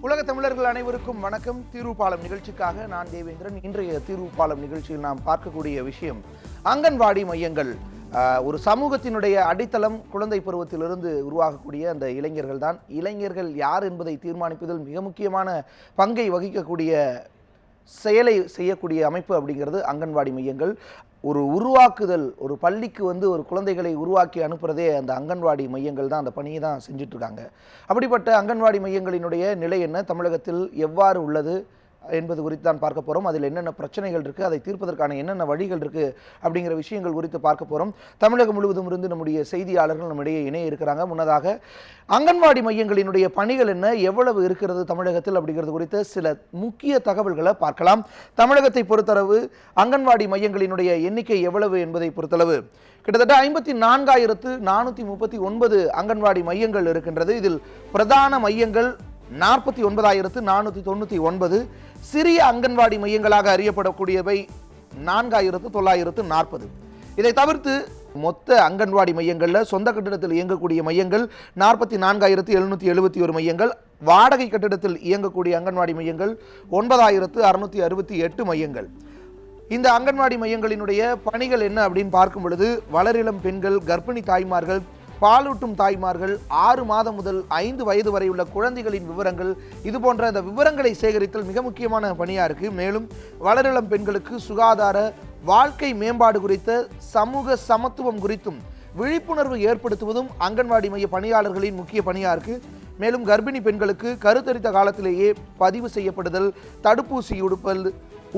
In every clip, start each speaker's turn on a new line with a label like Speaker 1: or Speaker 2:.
Speaker 1: உலக தமிழர்கள் அனைவருக்கும் வணக்கம். தீர்வுபாலம் நிகழ்ச்சிக்காக நான் தேவேந்திரன். இன்றைய தீர்வுபாலம் நிகழ்ச்சியில் நாம் பார்க்கக்கூடிய விஷயம் அங்கன்வாடி மையங்கள். ஒரு சமூகத்தினுடைய அடித்தளம் குழந்தை பருவத்திலிருந்து உருவாகக்கூடிய அந்த இளைஞர்கள் தான். இளைஞர்கள் யார் என்பதை தீர்மானிப்பதில் மிக முக்கியமான பங்கை வகிக்கக்கூடிய செயலை செய்யக்கூடிய அமைப்பு அப்படிங்கிறது அங்கன்வாடி மையங்கள். ஒரு உருவாக்குதல், ஒரு பள்ளிக்கு ஒரு குழந்தைகளை உருவாக்கி அனுப்புறதே அந்த அங்கன்வாடி மையங்கள் தான். அந்த பணியை தான் செஞ்சிட்ருக்காங்க. அப்படிப்பட்ட அங்கன்வாடி மையங்களினுடைய நிலை என்ன, தமிழகத்தில் எவ்வாறு உள்ளது என்பது குறித்து தான் பார்க்க போகிறோம். அதில் என்னென்ன பிரச்சனைகள் இருக்குது, அதை தீர்ப்பதற்கான என்னென்ன வழிகள் இருக்குது அப்படிங்கிற விஷயங்கள் குறித்து பார்க்க போகிறோம். தமிழகம் முழுவதும் இருந்து நம்முடைய செய்தியாளர்கள் நம்மிடையே இணைய இருக்கிறாங்க. முன்னதாக அங்கன்வாடி மையங்களினுடைய பணிகள் என்ன, எவ்வளவு இருக்கிறது தமிழகத்தில் அப்படிங்கிறது குறித்த சில முக்கிய தகவல்களை பார்க்கலாம். தமிழகத்தை பொறுத்தளவு அங்கன்வாடி மையங்களினுடைய எண்ணிக்கை எவ்வளவு என்பதை பொறுத்தளவு கிட்டத்தட்ட 54,439 அங்கன்வாடி மையங்கள் இருக்கின்றது. இதில் பிரதான மையங்கள் 49,499, சிறிய அங்கன்வாடி மையங்களாக அறியப்படக்கூடியவை 4,940. இதை தவிர்த்து மொத்த அங்கன்வாடி மையங்களில் சொந்த கட்டிடத்தில் இயங்கக்கூடிய மையங்கள் 44,771 மையங்கள், வாடகை கட்டிடத்தில் இயங்கக்கூடிய அங்கன்வாடி மையங்கள் 9,668 மையங்கள். இந்த அங்கன்வாடி மையங்களினுடைய பணிகள் என்ன அப்படின்னு பார்க்கும் பொழுது, வளரிளம் பெண்கள், கர்ப்பிணி தாய்மார்கள், பாலூட்டும் தாய்மார்கள், 6 மாதம் முதல் 5 வயது வரை உள்ள குழந்தைகளின் விவரங்கள், இது போன்ற அந்த விவரங்களை சேகரித்தல் மிக முக்கியமான பணியாக இருக்குது. மேலும் வளரிளம் பெண்களுக்கு சுகாதார வாழ்க்கை மேம்பாடு குறித்த சமூக சமத்துவம் குறித்தும் விழிப்புணர்வு ஏற்படுத்துவதும் அங்கன்வாடி மைய பணியாளர்களின் முக்கிய பணியாக இருக்குது. மேலும் கர்ப்பிணி பெண்களுக்கு கருத்தரித்த காலத்திலேயே பதிவு செய்யப்படுதல், தடுப்பூசி உடுப்பல்,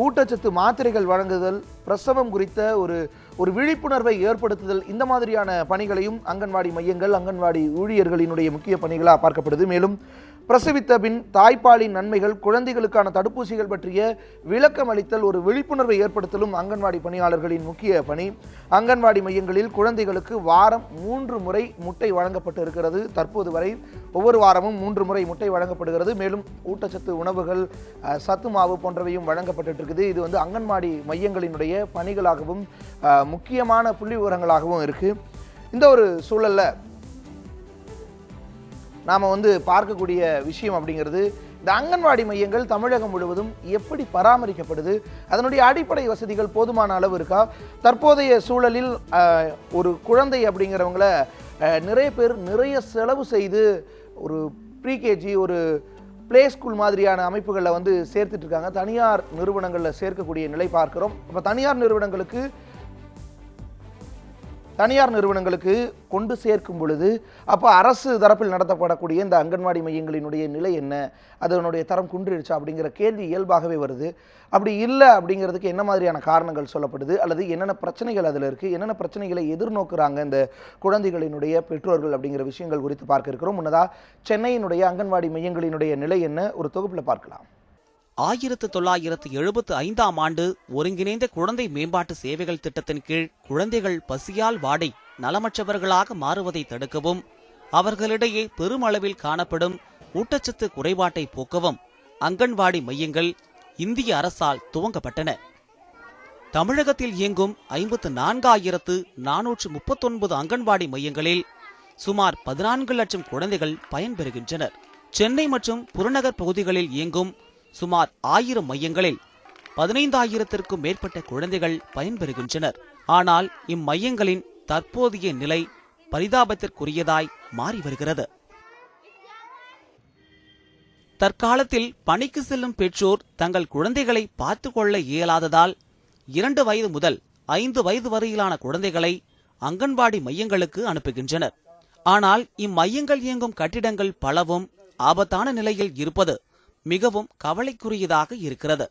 Speaker 1: ஊட்டச்சத்து மாத்திரைகள் வழங்குதல், பிரசவம் குறித்த ஒரு விழிப்புணர்வை ஏற்படுத்துதல், இந்த மாதிரியான பணிகளையும் அங்கன்வாடி மையங்கள், அங்கன்வாடி ஊழியர்களினுடைய முக்கிய பணிகளாக பார்க்கப்படுது. மேலும் பிரசவித்த பின் தாய்ப்பாலின் நன்மைகள், குழந்தைகளுக்கான தடுப்பூசிகள் பற்றிய விளக்கம் அளித்தல், ஒரு விழிப்புணர்வை ஏற்படுத்தலும் அங்கன்வாடி பணியாளர்களின் முக்கிய பணி. அங்கன்வாடி மையங்களில் குழந்தைகளுக்கு வாரம் 3 முறை முட்டை வழங்கப்பட்டு இருக்கிறது. தற்போது வரை ஒவ்வொரு வாரமும் 3 முறை முட்டை வழங்கப்படுகிறது. மேலும் ஊட்டச்சத்து உணவுகள், சத்து மாவு போன்றவையும் வழங்கப்பட்டு இருக்குது. இது அங்கன்வாடி மையங்களினுடைய பணிகளாகவும் முக்கியமான புள்ளி விவரங்களாகவும் இருக்குது. இந்த ஒரு சூழலில் நாம் பார்க்கக்கூடிய விஷயம் அப்படிங்கிறது, இந்த அங்கன்வாடி மையங்கள் தமிழகம் முழுவதும் எப்படி பராமரிக்கப்படுது, அதனுடைய அடிப்படை வசதிகள் போதுமான அளவு இருக்கா? தற்போதைய சூழலில் ஒரு குழந்தை அப்படிங்கிறவங்கள நிறைய பேர் நிறைய செலவு செய்து ஒரு ப்ரீகேஜி, ஒரு பிளே ஸ்கூல் மாதிரியான அமைப்புகளில் சேர்த்துட்டு இருக்காங்க. தனியார் நிறுவனங்களில் சேர்க்கக்கூடிய நிலை பார்க்கிறோம். இப்போ தனியார் நிறுவனங்களுக்கு கொண்டு சேர்க்கும் பொழுது அப்போ அரசு தரப்பில் நடத்தப்படக்கூடிய இந்த அங்கன்வாடி மையங்களினுடைய நிலை என்ன, அதனுடைய தரம் குன்றிடுச்சா அப்படிங்கிற கேள்வி இயல்பாகவே வருது. அப்படி இல்லை அப்படிங்கிறதுக்கு என்ன மாதிரியான காரணங்கள் சொல்லப்படுது, அல்லது என்னென்ன பிரச்சனைகள் அதில் இருக்குது, என்னென்ன பிரச்சனைகளை எதிர்நோக்குறாங்க இந்த குழந்தைகளினுடைய பெற்றோர்கள் அப்படிங்கிற விஷயங்கள் குறித்து பார்க்க இருக்கிறோம். முன்னதாக சென்னையினுடைய அங்கன்வாடி மையங்களினுடைய நிலை என்ன, ஒரு தொகுப்பில் பார்க்கலாம்.
Speaker 2: 1975ஆம் ஆண்டு ஒருங்கிணைந்த குழந்தை மேம்பாட்டு சேவைகள் திட்டத்தின் கீழ் குழந்தைகள் பசியால் வாடி நலமற்றவர்களாக மாறுவதை தடுக்கவும், அவர்களிடையே பெருமளவில் காணப்படும் ஊட்டச்சத்து குறைபாட்டை போக்கவும் அங்கன்வாடி மையங்கள் இந்திய அரசால் துவங்கப்பட்டன. தமிழகத்தில் இயங்கும் 54,439 அங்கன்வாடி மையங்களில் சுமார் 14 லட்சம் குழந்தைகள் பயன்பெறுகின்றனர். சென்னை மற்றும் புறநகர் பகுதிகளில் இயங்கும் சுமார் 1000 மையங்களில் 15,000த்திற்கும் மேற்பட்ட குழந்தைகள் பயன்பெறுகின்றனர். ஆனால் இம்மையங்களின் தற்போதைய நிலை பரிதாபத்திற்குரியதாய் மாறி வருகிறது. தற்காலத்தில் பணிக்கு செல்லும் பெற்றோர் தங்கள் குழந்தைகளை பார்த்து கொள்ள இயலாததால் 2 வயது முதல் 5 வயது வரையிலான குழந்தைகளை அங்கன்வாடி மையங்களுக்கு அனுப்புகின்றனர். ஆனால் இம்மையங்கள் இயங்கும் கட்டிடங்கள் பலவும் ஆபத்தான நிலையில் இருப்பது மிகவும் கவலைக்குரியதாக இருக்கிறது.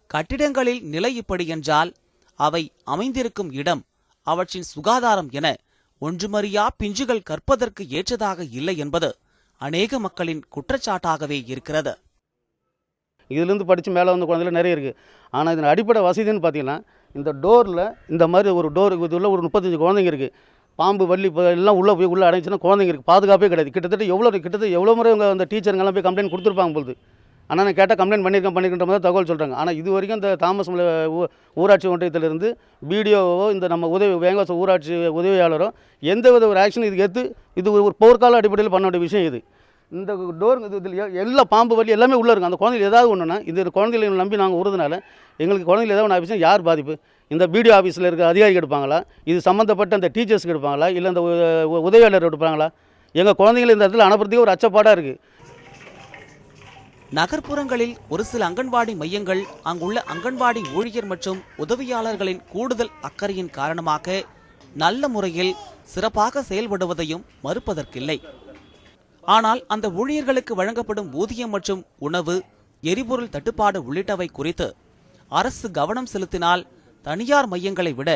Speaker 2: கட்டிடங்களில் நிலை இப்படி என்றால் அவை அமைந்திருக்கும் இடம், அவற்றின் சுகாதாரம் என ஒன்றுமறியா பிஞ்சுகள் கற்பதற்கு ஏற்றதாக இல்லை என்பது அநேக மக்களின் குற்றச்சாட்டாகவே இருக்கிறது.
Speaker 3: இதிலிருந்து படித்து மேலே வந்த குழந்தைகள் நிறைய இருக்குது. ஆனால் இதன் அடிப்படை வசதின்னு பார்த்தீங்கன்னா, இந்த டோரில் இந்த மாதிரி ஒரு டோர் இதுள்ள ஒரு 35 குழந்தைங்க இருக்குது. பாம்பு வள்ளி எல்லாம் உள்ளே அடைஞ்சுன்னா குழந்தைங்க இருக்குது, பாதுகாப்பே கிடையாது. கிட்டத்தட்ட எவ்வளோ முறை அவங்க அந்த டீச்சருங்கெல்லாம் போய் கம்ப்ளைண்ட் கொடுத்துருப்பாங்க போகுது. ஆனால் நான் கேட்டால் கம்ப்ளைண்ட் பண்ணியிருக்கின்ற மாதிரி தகவல் சொல்கிறாங்க. ஆனால் இது வரைக்கும் இந்த தாமஸ் ஊராட்சி ஒன்றியத்திலிருந்து பிடிஓவோ இந்த நம்ம வேங்கவாச ஊராட்சி உதவியாளரோ எந்த வித ஒரு ஆக்ஷன் இதுக்கு எடுத்து இது ஒரு போர்க்கால அடிப்படையில் பண்ண வேண்டிய விஷயம் இது. இந்த டோர் இதில் எல்லா பாம்பு வலி எல்லாமே உள்ளே இருக்கும். அந்த குழந்தைகள் ஏதாவது ஒன்றுனா இந்த குழந்தைகளை நம்பி நாங்கள் விடுறதுனால எங்களுக்கு குழந்தைகள் ஏதாவது ஒன்று ஆஃபீஸும் யார் பாதிப்பு? இந்த பிடிஓ ஆஃபீஸில் இருக்க அதிகாரிகள் எடுப்பாங்களா? இது சம்மந்தப்பட்ட அந்த டீச்சர்ஸ்க்கு எடுப்பாங்களா? இல்லை அந்த உதவியாளர் எடுப்பாங்களா? எங்கள் குழந்தைகள் இந்த இடத்துல அனுப்புறதுக்கே ஒரு அச்சப்பாடாக இருக்குது.
Speaker 2: நகர்ப்புறங்களில் ஒரு சில அங்கன்வாடி மையங்கள் அங்குள்ள அங்கன்வாடி ஊழியர் மற்றும் உதவியாளர்களின் கூடுதல் அக்கறையின் காரணமாக நல்ல முறையில் சிறப்பாக செயல்படுவதையும் மறுப்பதற்கில்லை. ஆனால் அந்த ஊழியர்களுக்கு வழங்கப்படும் ஊதியம் மற்றும் உணவு, எரிபொருள் தட்டுப்பாடு உள்ளிட்டவை குறித்து அரசு கவனம் செலுத்தினால் தனியார் மையங்களை விட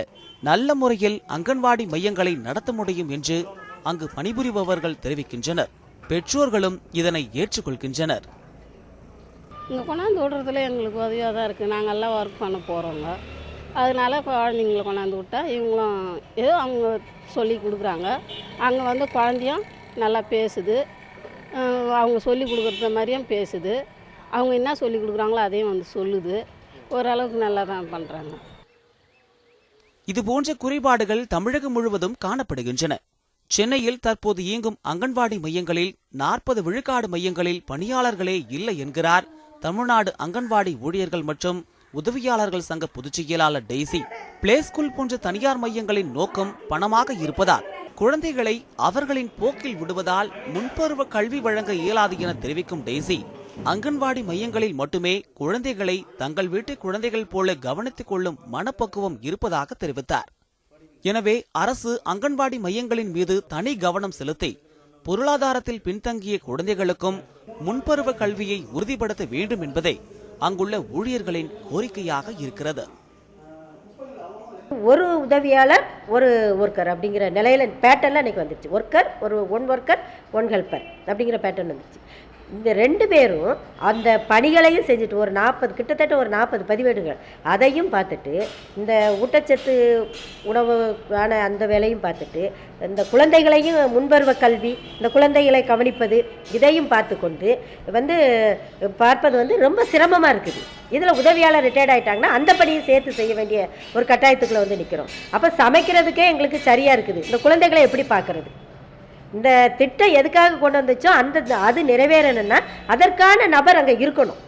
Speaker 2: நல்ல முறையில் அங்கன்வாடி மையங்களை நடத்த முடியும் என்று அங்கு பணிபுரிபவர்கள் தெரிவிக்கின்றனர். பெற்றோர்களும் இதனை ஏற்றுக்கொள்கின்றனர்.
Speaker 4: இங்கே கொண்டாந்து விடுறதுல எங்களுக்கு உதவியாக தான் இருக்குது. நாங்கள் எல்லாம் ஒர்க் பண்ண போகிறோங்க. அதனால குழந்தைங்கள கொண்டாந்து விட்டால் இவங்களும் ஏதோ அவங்க சொல்லி கொடுக்குறாங்க. அங்கே வந்து குழந்தையும் நல்லா பேசுது. அவங்க சொல்லி கொடுக்குறது மாதிரியும் பேசுது. அவங்க என்ன சொல்லி கொடுக்குறாங்களோ அதையும் வந்து சொல்லுது. ஓரளவுக்கு நல்லா தான் பண்ணுறாங்க.
Speaker 2: இதுபோன்ற குறைபாடுகள் தமிழகம் முழுவதும் காணப்படுகின்றன. சென்னையில் தற்போது இயங்கும் அங்கன்வாடி மையங்களில் 40 விழுக்காடு மையங்களில் பணியாளர்களே இல்லை என்கிறார் தமிழ்நாடு அங்கன்வாடி ஊழியர்கள் மற்றும் உதவியாளர்கள் சங்க பொதுச் செயலாளர் டெய்சி. பிளே ஸ்கூல் போன்ற தனியார் மையங்களின் நோக்கம் பணமாக இருப்பதால் குழந்தைகளை அவர்களின் போக்கில் விடுவதால் முன்பருவ கல்வி வழங்க இயலாது என தெரிவிக்கும் டெய்சி, அங்கன்வாடி மையங்களில் மட்டுமே குழந்தைகளை தங்கள் வீட்டு குழந்தைகள் போல கவனித்துக் கொள்ளும் மனப்பக்குவம் இருப்பதாக தெரிவித்தார். எனவே அரசு அங்கன்வாடி மையங்களின் மீது தனி கவனம் செலுத்தி பொருளாதாரத்தில் பின்தங்கிய குழந்தைகளுக்கும் முன்பருவ கல்வியை உறுதிப்படுத்த வேண்டும் என்பதே அங்குள்ள ஊழியர்களின் கோரிக்கையாக இருக்கிறது.
Speaker 5: ஒரு உதவியாளர் ஒரு ஒர்க்கர் அப்படிங்கிற நிலையில் பேட்டர்னில் இன்றைக்கி வந்துடுச்சு. ஒன் ஒர்க்கர் 1 ஹெல்ப்பர் அப்படிங்கிற பேட்டர்ன் வந்துடுச்சு. இந்த 2 பேரும் அந்த பணிகளையும் செஞ்சுட்டு கிட்டத்தட்ட ஒரு 40 பதிவேடுகள் அதையும் பார்த்துட்டு, இந்த ஊட்டச்சத்து உணவுக்கான அந்த வேலையும் பார்த்துட்டு, இந்த குழந்தைகளையும் முன்பருவ கல்வி, இந்த குழந்தைகளை கவனிப்பது இதையும் பார்த்து கொண்டு பார்ப்பது ரொம்ப சிரமமாக இருக்குது. இதில் உதவியாளர் ரிட்டையர்ட் ஆகிட்டாங்கன்னா அந்த படியும் சேர்த்து செய்ய வேண்டிய ஒரு கட்டாயத்துக்குள்ளே நிற்கிறோம். அப்போ சமைக்கிறதுக்கே எங்களுக்கு சரியாக இருக்குது. இந்த குழந்தைகளை எப்படி பார்க்குறது? இந்த திட்டம் எதுக்காக கொண்டு வந்துச்சோ அது நிறைவேறணும்னா அதற்கான நபர் அங்கே இருக்கணும்.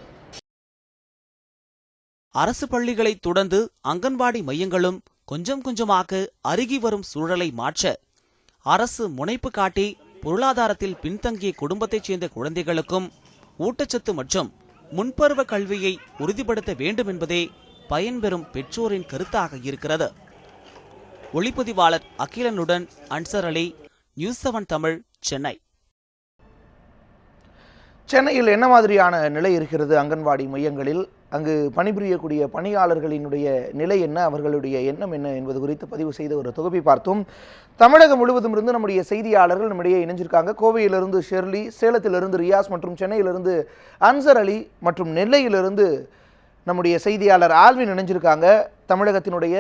Speaker 2: அரசு பள்ளிகளை தொடர்ந்து அங்கன்வாடி மையங்களும் கொஞ்சம் கொஞ்சமாக அருகி வரும் சூழலை மாற்ற அரசு முனைப்பு காட்டி பொருளாதாரத்தில் பின்தங்கிய குடும்பத்தைச் சேர்ந்த குழந்தைகளுக்கும் ஊட்டச்சத்து மற்றும் முன்பருவ கல்வியை உறுதிப்படுத்த வேண்டும் என்பதே பயன்பெறும் பெற்றோரின் கருத்தாக இருக்கிறது. ஒளிப்பதிவாளர் அகிலனுடன் அன்சர் அலி, நியூஸ் 7 தமிழ், சென்னை.
Speaker 1: சென்னையில் என்ன மாதிரியான நிலை இருக்கிறது அங்கன்வாடி மையங்களில்? அங்கு பணிபுரியக்கூடிய பணியாளர்களினுடைய நிலை என்ன, அவர்களுடைய எண்ணம் என்ன என்பது குறித்து பதிவு செய்த ஒரு தொகுப்பை பார்த்தோம். தமிழகம் முழுவதும் இருந்து நம்முடைய செய்தியாளர்கள் நம்மிடையே இணைஞ்சிருக்காங்க. கோவையிலிருந்து ஷெர்லி, சேலத்திலிருந்து ரியாஸ் மற்றும் சென்னையிலிருந்து அன்சர் அலி மற்றும் நெல்லையிலிருந்து நம்முடைய செய்தியாளர் ஆல்வின் இணைஞ்சிருக்காங்க. தமிழகத்தினுடைய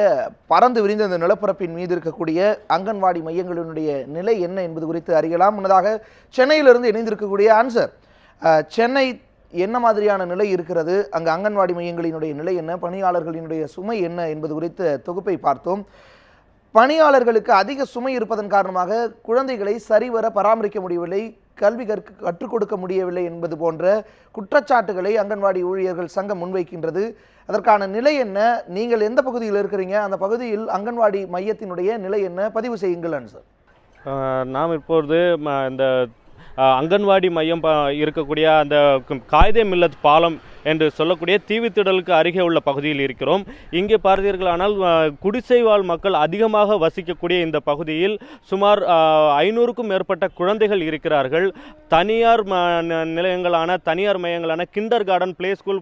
Speaker 1: பறந்து விரிந்த இந்த நிலப்பரப்பின் மீது இருக்கக்கூடிய அங்கன்வாடி மையங்களினுடைய நிலை என்ன என்பது குறித்து அறியலாம். முன்னதாக சென்னையிலிருந்து இணைந்திருக்கக்கூடிய ஆன்சர், சென்னை என்ன மாதிரியான நிலை இருக்கிறது, அங்கு அங்கன்வாடி மையங்களினுடைய நிலை என்ன, பணியாளர்களினுடைய சுமை என்ன என்பது குறித்த தொகுப்பை பார்த்தோம். பணியாளர்களுக்கு அதிக சுமை இருப்பதன் காரணமாக குழந்தைகளை சரிவர பராமரிக்க முடியவில்லை, கல்வி கற்றுக் கொடுக்க முடியவில்லை என்பது போன்ற குற்றச்சாட்டுகளை அங்கன்வாடி ஊழியர்கள் சங்கம் முன்வைக்கின்றது. அதற்கான நிலை என்ன? நீங்கள் எந்த பகுதியில் இருக்கிறீங்க? அந்த பகுதியில் அங்கன்வாடி மையத்தினுடைய நிலை என்ன? பதிவு செய்யுங்கள் சார்.
Speaker 6: நாம் இப்பொழுது இந்த அங்கன்வாடி மையம் இருக்கக்கூடிய அந்த காயிதே மில்லத் பாலம் என்று சொல்லக்கூடிய தீவுத்திடலுக்கு அருகே உள்ள பகுதியில் இருக்கிறோம். இங்கே பார்த்தீர்களானால் குடிசை வாழ் மக்கள் அதிகமாக வசிக்கக்கூடிய இந்த பகுதியில் சுமார் 500க்கும் மேற்பட்ட குழந்தைகள் இருக்கிறார்கள். தனியார் தனியார் மையங்களான கிண்டர் கார்டன், பிளே ஸ்கூல்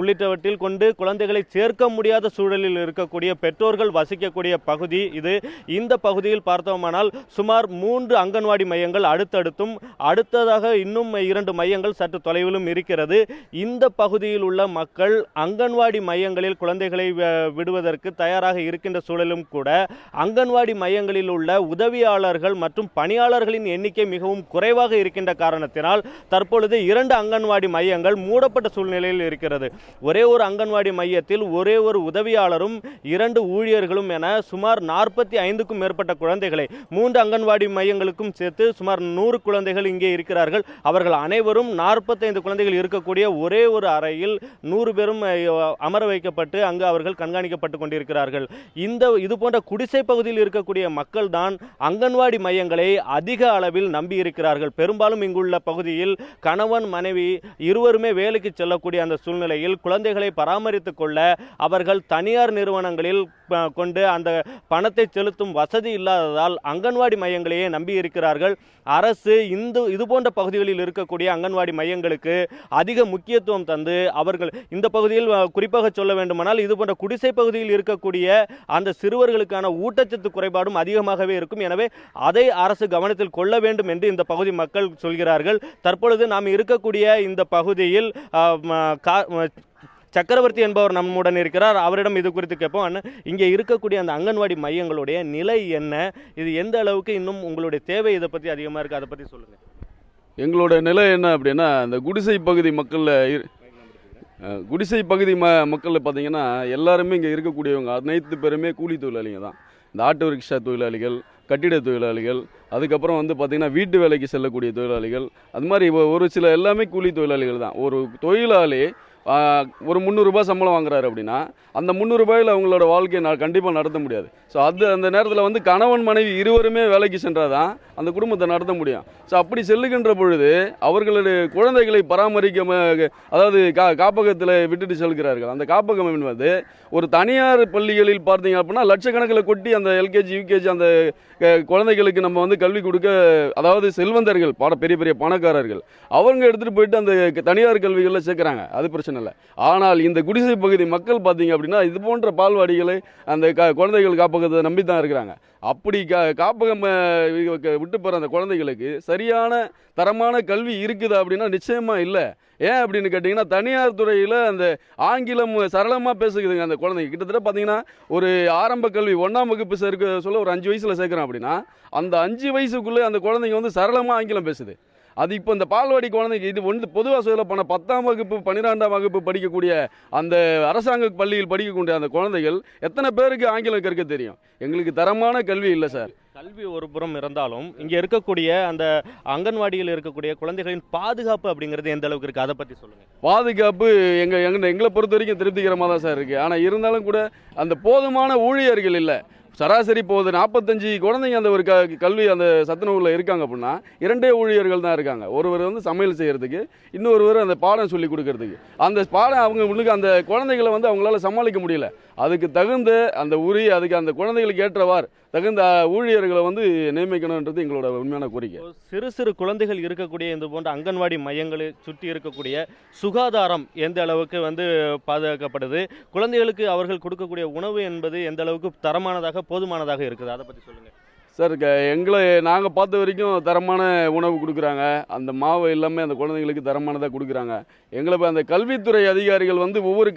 Speaker 6: உள்ளிட்டவற்றில் கொண்டு குழந்தைகளை சேர்க்க முடியாத சூழலில் இருக்கக்கூடிய பெற்றோர்கள் வசிக்கக்கூடிய பகுதி இது. இந்த பகுதியில் பார்த்தோமானால் சுமார் 3 அங்கன்வாடி மையங்கள் அடுத்ததாக இன்னும் 2 மையங்கள் சற்று தொலைவிலும் இருக்கிறது. இந்த பகுதி பகுதியில் உள்ள மக்கள் அங்கன்வாடி மையங்களில் குழந்தைகளை விடுவதற்கு தயாராக இருக்கின்ற சூழலும் கூட அங்கன்வாடி மையங்களில் உள்ள உதவியாளர்கள் மற்றும் பணியாளர்களின் எண்ணிக்கை மிகவும் குறைவாக இருக்கின்ற காரணத்தினால் தற்பொழுது 2 அங்கன்வாடி மையங்கள் மூடப்பட்ட சூழ்நிலையில் இருக்கிறது. ஒரே ஒரு அங்கன்வாடி மையத்தில் ஒரே ஒரு உதவியாளரும் 2 ஊழியர்களும் என சுமார் 45க்கும் மேற்பட்ட குழந்தைகளை 3 அங்கன்வாடி மையங்களுக்கும் சேர்த்து சுமார் 100 குழந்தைகள் இங்கே இருக்கிறார்கள். அவர்கள் அனைவரும் 45 குழந்தைகள் இருக்கக்கூடிய ஒரே ஒரு அறையில் 100 பேரும் அமர வைக்கப்பட்டு அங்கு அவர்கள் கண்காணிக்கப்பட்டு கொண்டிருக்கிறார்கள். இது போன்ற குடிசை பகுதியில் இருக்கக்கூடிய மக்கள் தான் அங்கன்வாடி மையங்களை அதிக அளவில் நம்பி இருக்கிறார்கள். பெரும்பாலும் இங்குள்ள பகுதியில் கணவன் மனைவி இருவருமே வேலைக்கு செல்லக்கூடிய அந்த சூழ்நிலையில் குழந்தைகளை பராமரித்துக் கொள்ள அவர்கள் தனியார் நிறுவனங்களில் கொண்டு அந்த பணத்தை செலுத்தும் வசதி இல்லாததால் அங்கன்வாடி மையங்களையே நம்பி இருக்கிறார்கள். அரசு இது போன்ற பகுதிகளில் இருக்கக்கூடிய அங்கன்வாடி மையங்களுக்கு அதிக முக்கியத்துவம் தந்து அவர்கள் இந்த பகுதியில் குறிப்பாக சொல்ல வேண்டுமானால் இது போன்ற குடிசை பகுதியில் இருக்கக்கூடிய அந்த சிறுவர்களுக்கான ஊட்டச்சத்து குறைபாடும் அதிகமாகவே இருக்கும். எனவே அதை அரசு கவனத்தில் கொள்ள வேண்டும் என்று இந்த பகுதி மக்கள் சொல்கிறார்கள். தற்பொழுது நாம் இருக்கக்கூடிய இந்த பகுதியில் சக்கரவர்த்தி என்பவர் நம்முடன் இருக்கிறார். அவரிடம் இது குறித்து கேட்போம். இங்கே இருக்கக்கூடிய அந்த அங்கன்வாடி மையங்களுடைய நிலை என்ன, இது எந்த அளவுக்கு இன்னும் உங்களுடைய தேவை இதை பற்றி அதிகமாக இருக்குது, அதை பற்றி சொல்லுங்கள்.
Speaker 7: எங்களோட நிலை என்ன அப்படின்னா, இந்த குடிசை பகுதி மக்களில் பார்த்தீங்கன்னா எல்லாருமே இங்கே இருக்கக்கூடியவங்க அனைத்து பேருமே கூலி தொழிலாளிங்க தான். இந்த ஆட்டோ ரிக்ஷா தொழிலாளிகள், கட்டிட தொழிலாளிகள், அதுக்கப்புறம் பார்த்திங்கன்னா வீட்டு வேலைக்கு செல்லக்கூடிய தொழிலாளிகள், அது மாதிரி ஒரு சில எல்லாமே கூலி தொழிலாளிகள் தான். ஒரு தொழிலாளி ஒரு 300 ரூபாய் சம்பளம் வாங்குறாரு அப்படின்னா அந்த 300 ரூபாயில் அவங்களோட வாழ்க்கையை கண்டிப்பாக நடத்த முடியாது. ஸோ அந்த நேரத்தில் கணவன் மனைவி இருவருமே வேலைக்கு சென்றால் தான் அந்த குடும்பத்தை நடத்த முடியும். ஸோ அப்படி செல்லுகின்ற பொழுது அவர்களுடைய குழந்தைகளை பராமரிக்க அதாவது காப்பகத்தில் விட்டுட்டு செல்கிறார்கள். அந்த காப்பகம் என்பது ஒரு தனியார் பள்ளிகளில் பார்த்தீங்க அப்படின்னா லட்சக்கணக்கில் கொட்டி அந்த எல்கேஜி யூகேஜி அந்த குழந்தைகளுக்கு நம்ம கல்வி கொடுக்க, அதாவது செல்வந்தர்கள் பெரிய பெரிய பணக்காரர்கள் அவங்க எடுத்துகிட்டு போயிட்டு அந்த தனியார் கல்விகளில் சேர்க்குறாங்க. அது பிரச்சனை இல்லை. ஆனால் இந்த குடிசை பகுதி மக்கள் பார்த்தீங்க அப்படின்னா இது போன்ற பால்வாடிகளை அந்த குழந்தைகள் காப்பகத்தை நம்பி தான் இருக்கிறாங்க. அப்படி காப்பகம் விட்டு போகிற அந்த குழந்தைகளுக்கு சரியான தரமான கல்வி இருக்குதா அப்படின்னா நிச்சயமாக இல்லை. ஏன் அப்படின்னு கேட்டிங்கன்னா, தனியார் துறையில் அந்த ஆங்கிலம் சரளமாக பேசுகிறதுங்க அந்த குழந்தைங்க. கிட்டத்தட்ட பார்த்தீங்கன்னா ஒரு ஆரம்ப கல்வி 1ஆம் வகுப்பு சொல்ல ஒரு 5 வயசில் சேர்க்குறோம் அப்படின்னா அந்த 5 வயசுக்குள்ளே அந்த குழந்தைங்க சரளமாக ஆங்கிலம் பேசுது. அது இப்போ இந்த பால்வாடி குழந்தைக்கு இது பொதுவாக சொல்ல போன 10ஆம் வகுப்பு 12ஆம் வகுப்பு படிக்கக்கூடிய அந்த அரசாங்க பள்ளியில் படிக்கக்கூடிய அந்த குழந்தைகள் எத்தனை பேருக்கு ஆங்கிலம் கற்க தெரியும்? எங்களுக்கு தரமான கல்வி இல்லை சார்.
Speaker 6: கல்வி ஒரு புறம் இருந்தாலும் இங்கே இருக்கக்கூடிய அந்த அங்கன்வாடியில் இருக்கக்கூடிய குழந்தைகளின் பாதுகாப்பு அப்படிங்கிறது எந்த அளவுக்கு இருக்குது, அதை பற்றி சொல்லுங்கள்.
Speaker 7: பாதுகாப்பு எங்களை பொறுத்த வரைக்கும் திருப்திகரமாக தான் சார் இருக்குது. ஆனால் இருந்தாலும் கூட அந்த போதுமான ஊழியர்கள் இல்லை. சராசரி போகுது 45 குழந்தைங்க அந்த ஒரு கல்வி அந்த சத்துணவுல இருக்காங்க அப்படின்னா 2 ஊழியர்கள் தான் இருக்காங்க. ஒருவர் சமையல் செய்கிறதுக்கு, இன்னொருவர் அந்த பாடம் சொல்லி கொடுக்கறதுக்கு. அந்த பாடம் அவங்களுக்கு அந்த குழந்தைகளை அவங்களால சமாளிக்க முடியல. அதுக்கு தகுந்த அந்த அதுக்கு அந்த குழந்தைகளுக்கு ஏற்றவாறு தகுந்த ஊழியர்களை நியமிக்கணுன்றது எங்களோட உண்மையான கோரிக்கை.
Speaker 6: சிறு சிறு குழந்தைகள் இருக்கக்கூடிய இந்த போன்ற அங்கன்வாடி மையங்களை சுற்றி இருக்கக்கூடிய சுகாதாரம் எந்த அளவுக்கு பாதுகாக்கப்படுது, குழந்தைகளுக்கு அவர்கள் கொடுக்கக்கூடிய உணவு என்பது எந்த அளவுக்கு தரமானதாக போதுமானதாக இருக்குது, அதை பற்றி சொல்லுங்கள்.
Speaker 7: சார், நாங்கள் பார்த்த வரைக்கும் தரமான உணவு கொடுக்குறாங்க. அந்த மாவு எல்லாமே அந்த குழந்தைங்களுக்கு தரமானதாக கொடுக்குறாங்க. அந்த கல்வித்துறை அதிகாரிகள் ஒவ்வொரு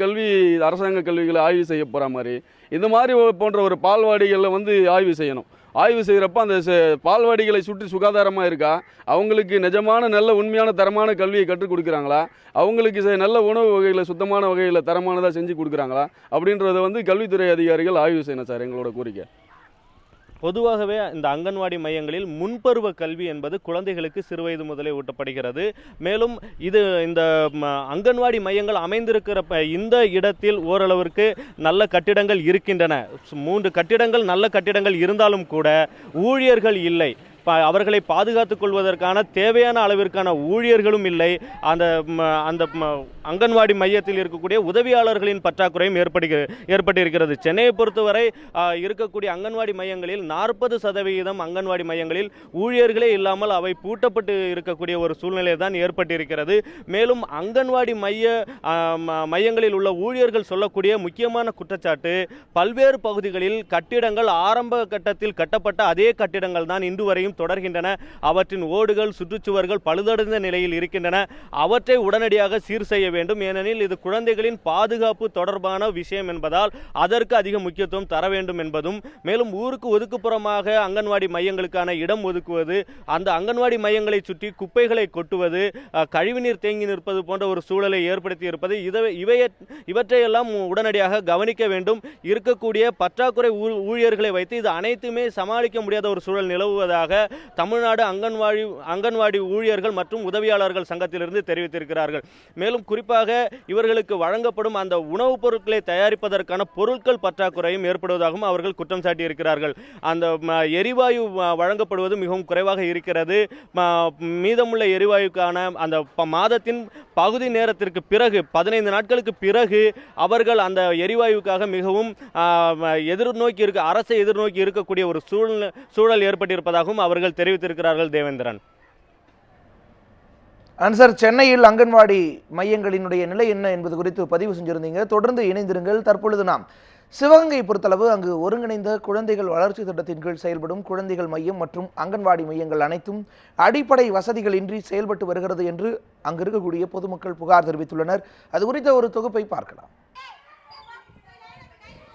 Speaker 7: அரசாங்க கல்விகளை ஆய்வு செய்ய போகிற மாதிரி இந்த மாதிரி போன்ற ஒரு பால்வாடிகளில் ஆய்வு செய்யணும். ஆய்வு செய்கிறப்ப அந்த பால்வாடிகளை சுற்றி சுகாதாரமாக இருக்கா, அவங்களுக்கு நிஜமான நல்ல உண்மையான தரமான கல்வியை கற்றுக் கொடுக்குறாங்களா, அவங்களுக்கு நல்ல உணவு வகையில் சுத்தமான வகையில் தரமானதாக செஞ்சு கொடுக்குறாங்களா அப்படின்றத கல்வித்துறை அதிகாரிகள் ஆய்வு செய்யணும் சார், எங்களோட கோரிக்கை.
Speaker 6: பொதுவாகவே இந்த அங்கன்வாடி மையங்களில் முன்பருவ கல்வி என்பது குழந்தைகளுக்கு சிறுவயது முதலே ஊட்டப்படுகிறது. மேலும் இந்த அங்கன்வாடி மையங்கள் அமைந்திருக்கிற இந்த இடத்தில் ஓரளவிற்கு நல்ல கட்டிடங்கள் இருக்கின்றன. 3 கட்டிடங்கள் நல்ல கட்டிடங்கள் இருந்தாலும் கூட ஊழியர்கள் இல்லை. அவர்களை பாதுகாத்துக் கொள்வதற்கான தேவையான அளவிற்கான ஊழியர்களும் இல்லை. அந்த அங்கன்வாடி மையத்தில் இருக்கக்கூடிய உதவியாளர்களின் பற்றாக்குறையும் ஏற்பட்டிருக்கிறது. சென்னையை பொறுத்தவரை இருக்கக்கூடிய அங்கன்வாடி மையங்களில் 40% அங்கன்வாடி மையங்களில் ஊழியர்களே இல்லாமல் அவை பூட்டப்பட்டு இருக்கக்கூடிய ஒரு சூழ்நிலை தான் ஏற்பட்டிருக்கிறது. மேலும் அங்கன்வாடி மையங்களில் உள்ள ஊழியர்கள் சொல்லக்கூடிய முக்கியமான குற்றச்சாட்டு, பல்வேறு பகுதிகளில் கட்டிடங்கள் ஆரம்ப கட்டத்தில் கட்டப்பட்ட அதே கட்டிடங்கள் தான் இன்று வரையும் இன்னும் தொடர்கின்றன. அவற்றின் ஓடுகள், சுற்றுச்சுவர்கள் பழுதடைந்த நிலையில் இருக்கின்றன. அவற்றை உடனடியாக சீர் செய்ய வேண்டும். ஏனெனில் இது குழந்தைகளின் பாதுகாப்பு தொடர்பான விஷயம் என்பதால் அதற்கு அதிக முக்கியத்துவம் தர வேண்டும் என்பதும், மேலும் ஊருக்கு ஒதுக்குப்புறமாக அங்கன்வாடி மையங்களுக்கான இடம் ஒதுக்குவது, அந்த அங்கன்வாடி மையங்களை சுற்றி குப்பைகளை கொட்டுவது, கழிவுநீர் தேங்கி நிற்பது போன்ற ஒரு சூழலை ஏற்படுத்தி இருப்பது, இவற்றையெல்லாம் உடனடியாக கவனிக்க வேண்டும். இருக்கக்கூடிய பற்றாக்குறை ஊழியர்களை வைத்து இது அனைத்துமே சமாளிக்க முடியாத ஒரு சூழல் நிலவுவதாக தமிழ்நாடு அங்கன்வாடி ஊழியர்கள் மற்றும் உதவியாளர்கள் சங்கத்திலிருந்து தெரிவித்திருக்கிறார்கள். மேலும் குறிப்பாக இவர்களுக்கு வழங்கப்படும் அந்த உணவுப் பொருட்களை தயாரிப்பதற்கான பொருட்கள் பற்றாக்குறையும் ஏற்படுவதாகவும் அவர்கள் குற்றம் சாட்டியிருக்கிறார்கள். அந்த எரிவாயு வழங்கப்படுவது மிகவும் குறைவாக இருக்கிறது. மீதமுள்ள எரிவாயுக்கான அந்த மாதத்தின் பகுதி நேரத்திற்கு பிறகு 15 நாட்களுக்கு பிறகு அவர்கள் அந்த எரிவாயுக்காக மிகவும் அரசை எதிர்நோக்கி இருக்கக்கூடிய ஒரு சூழல் ஏற்பட்டிருப்பதாகவும் அவர்கள் தெரிவித்திருக்கிறார்கள். தேவேந்திரன்.
Speaker 1: சார், சென்னையில் அங்கன்வாடி மையங்களினுடைய நிலை என்ன என்பது குறித்து பதிவு செஞ்சிருந்தீங்க. தொடர்ந்து இணைந்திருங்கள். தற்பொழுது நாம் சிவகங்கை பொறுத்தளவு அங்கு ஒருங்கிணைந்த குழந்தைகள் வளர்ச்சி திட்டத்தின் கீழ் செயல்படும் குழந்தைகள் மையம் மற்றும் அங்கன்வாடி மையங்கள் அனைத்தும் அடிப்படை வசதிகளின்றி செயல்பட்டு வருகிறது என்று அங்கு இருக்கக்கூடிய பொதுமக்கள் புகார் தெரிவித்துள்ளனர். அது குறித்த ஒரு தொகுப்பை பார்க்கலாம்.